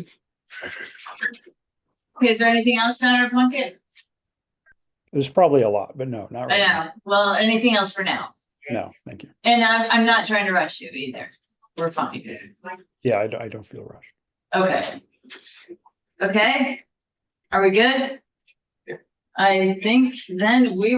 Okay, is there anything else, Senator Plunkett? There's probably a lot, but no, not I right know. Well, anything else for now? now. No, thank you. And I'm not trying to rush you either. We're fine. Yeah, I don't feel rushed. Okay. Okay. Are we good? I think then we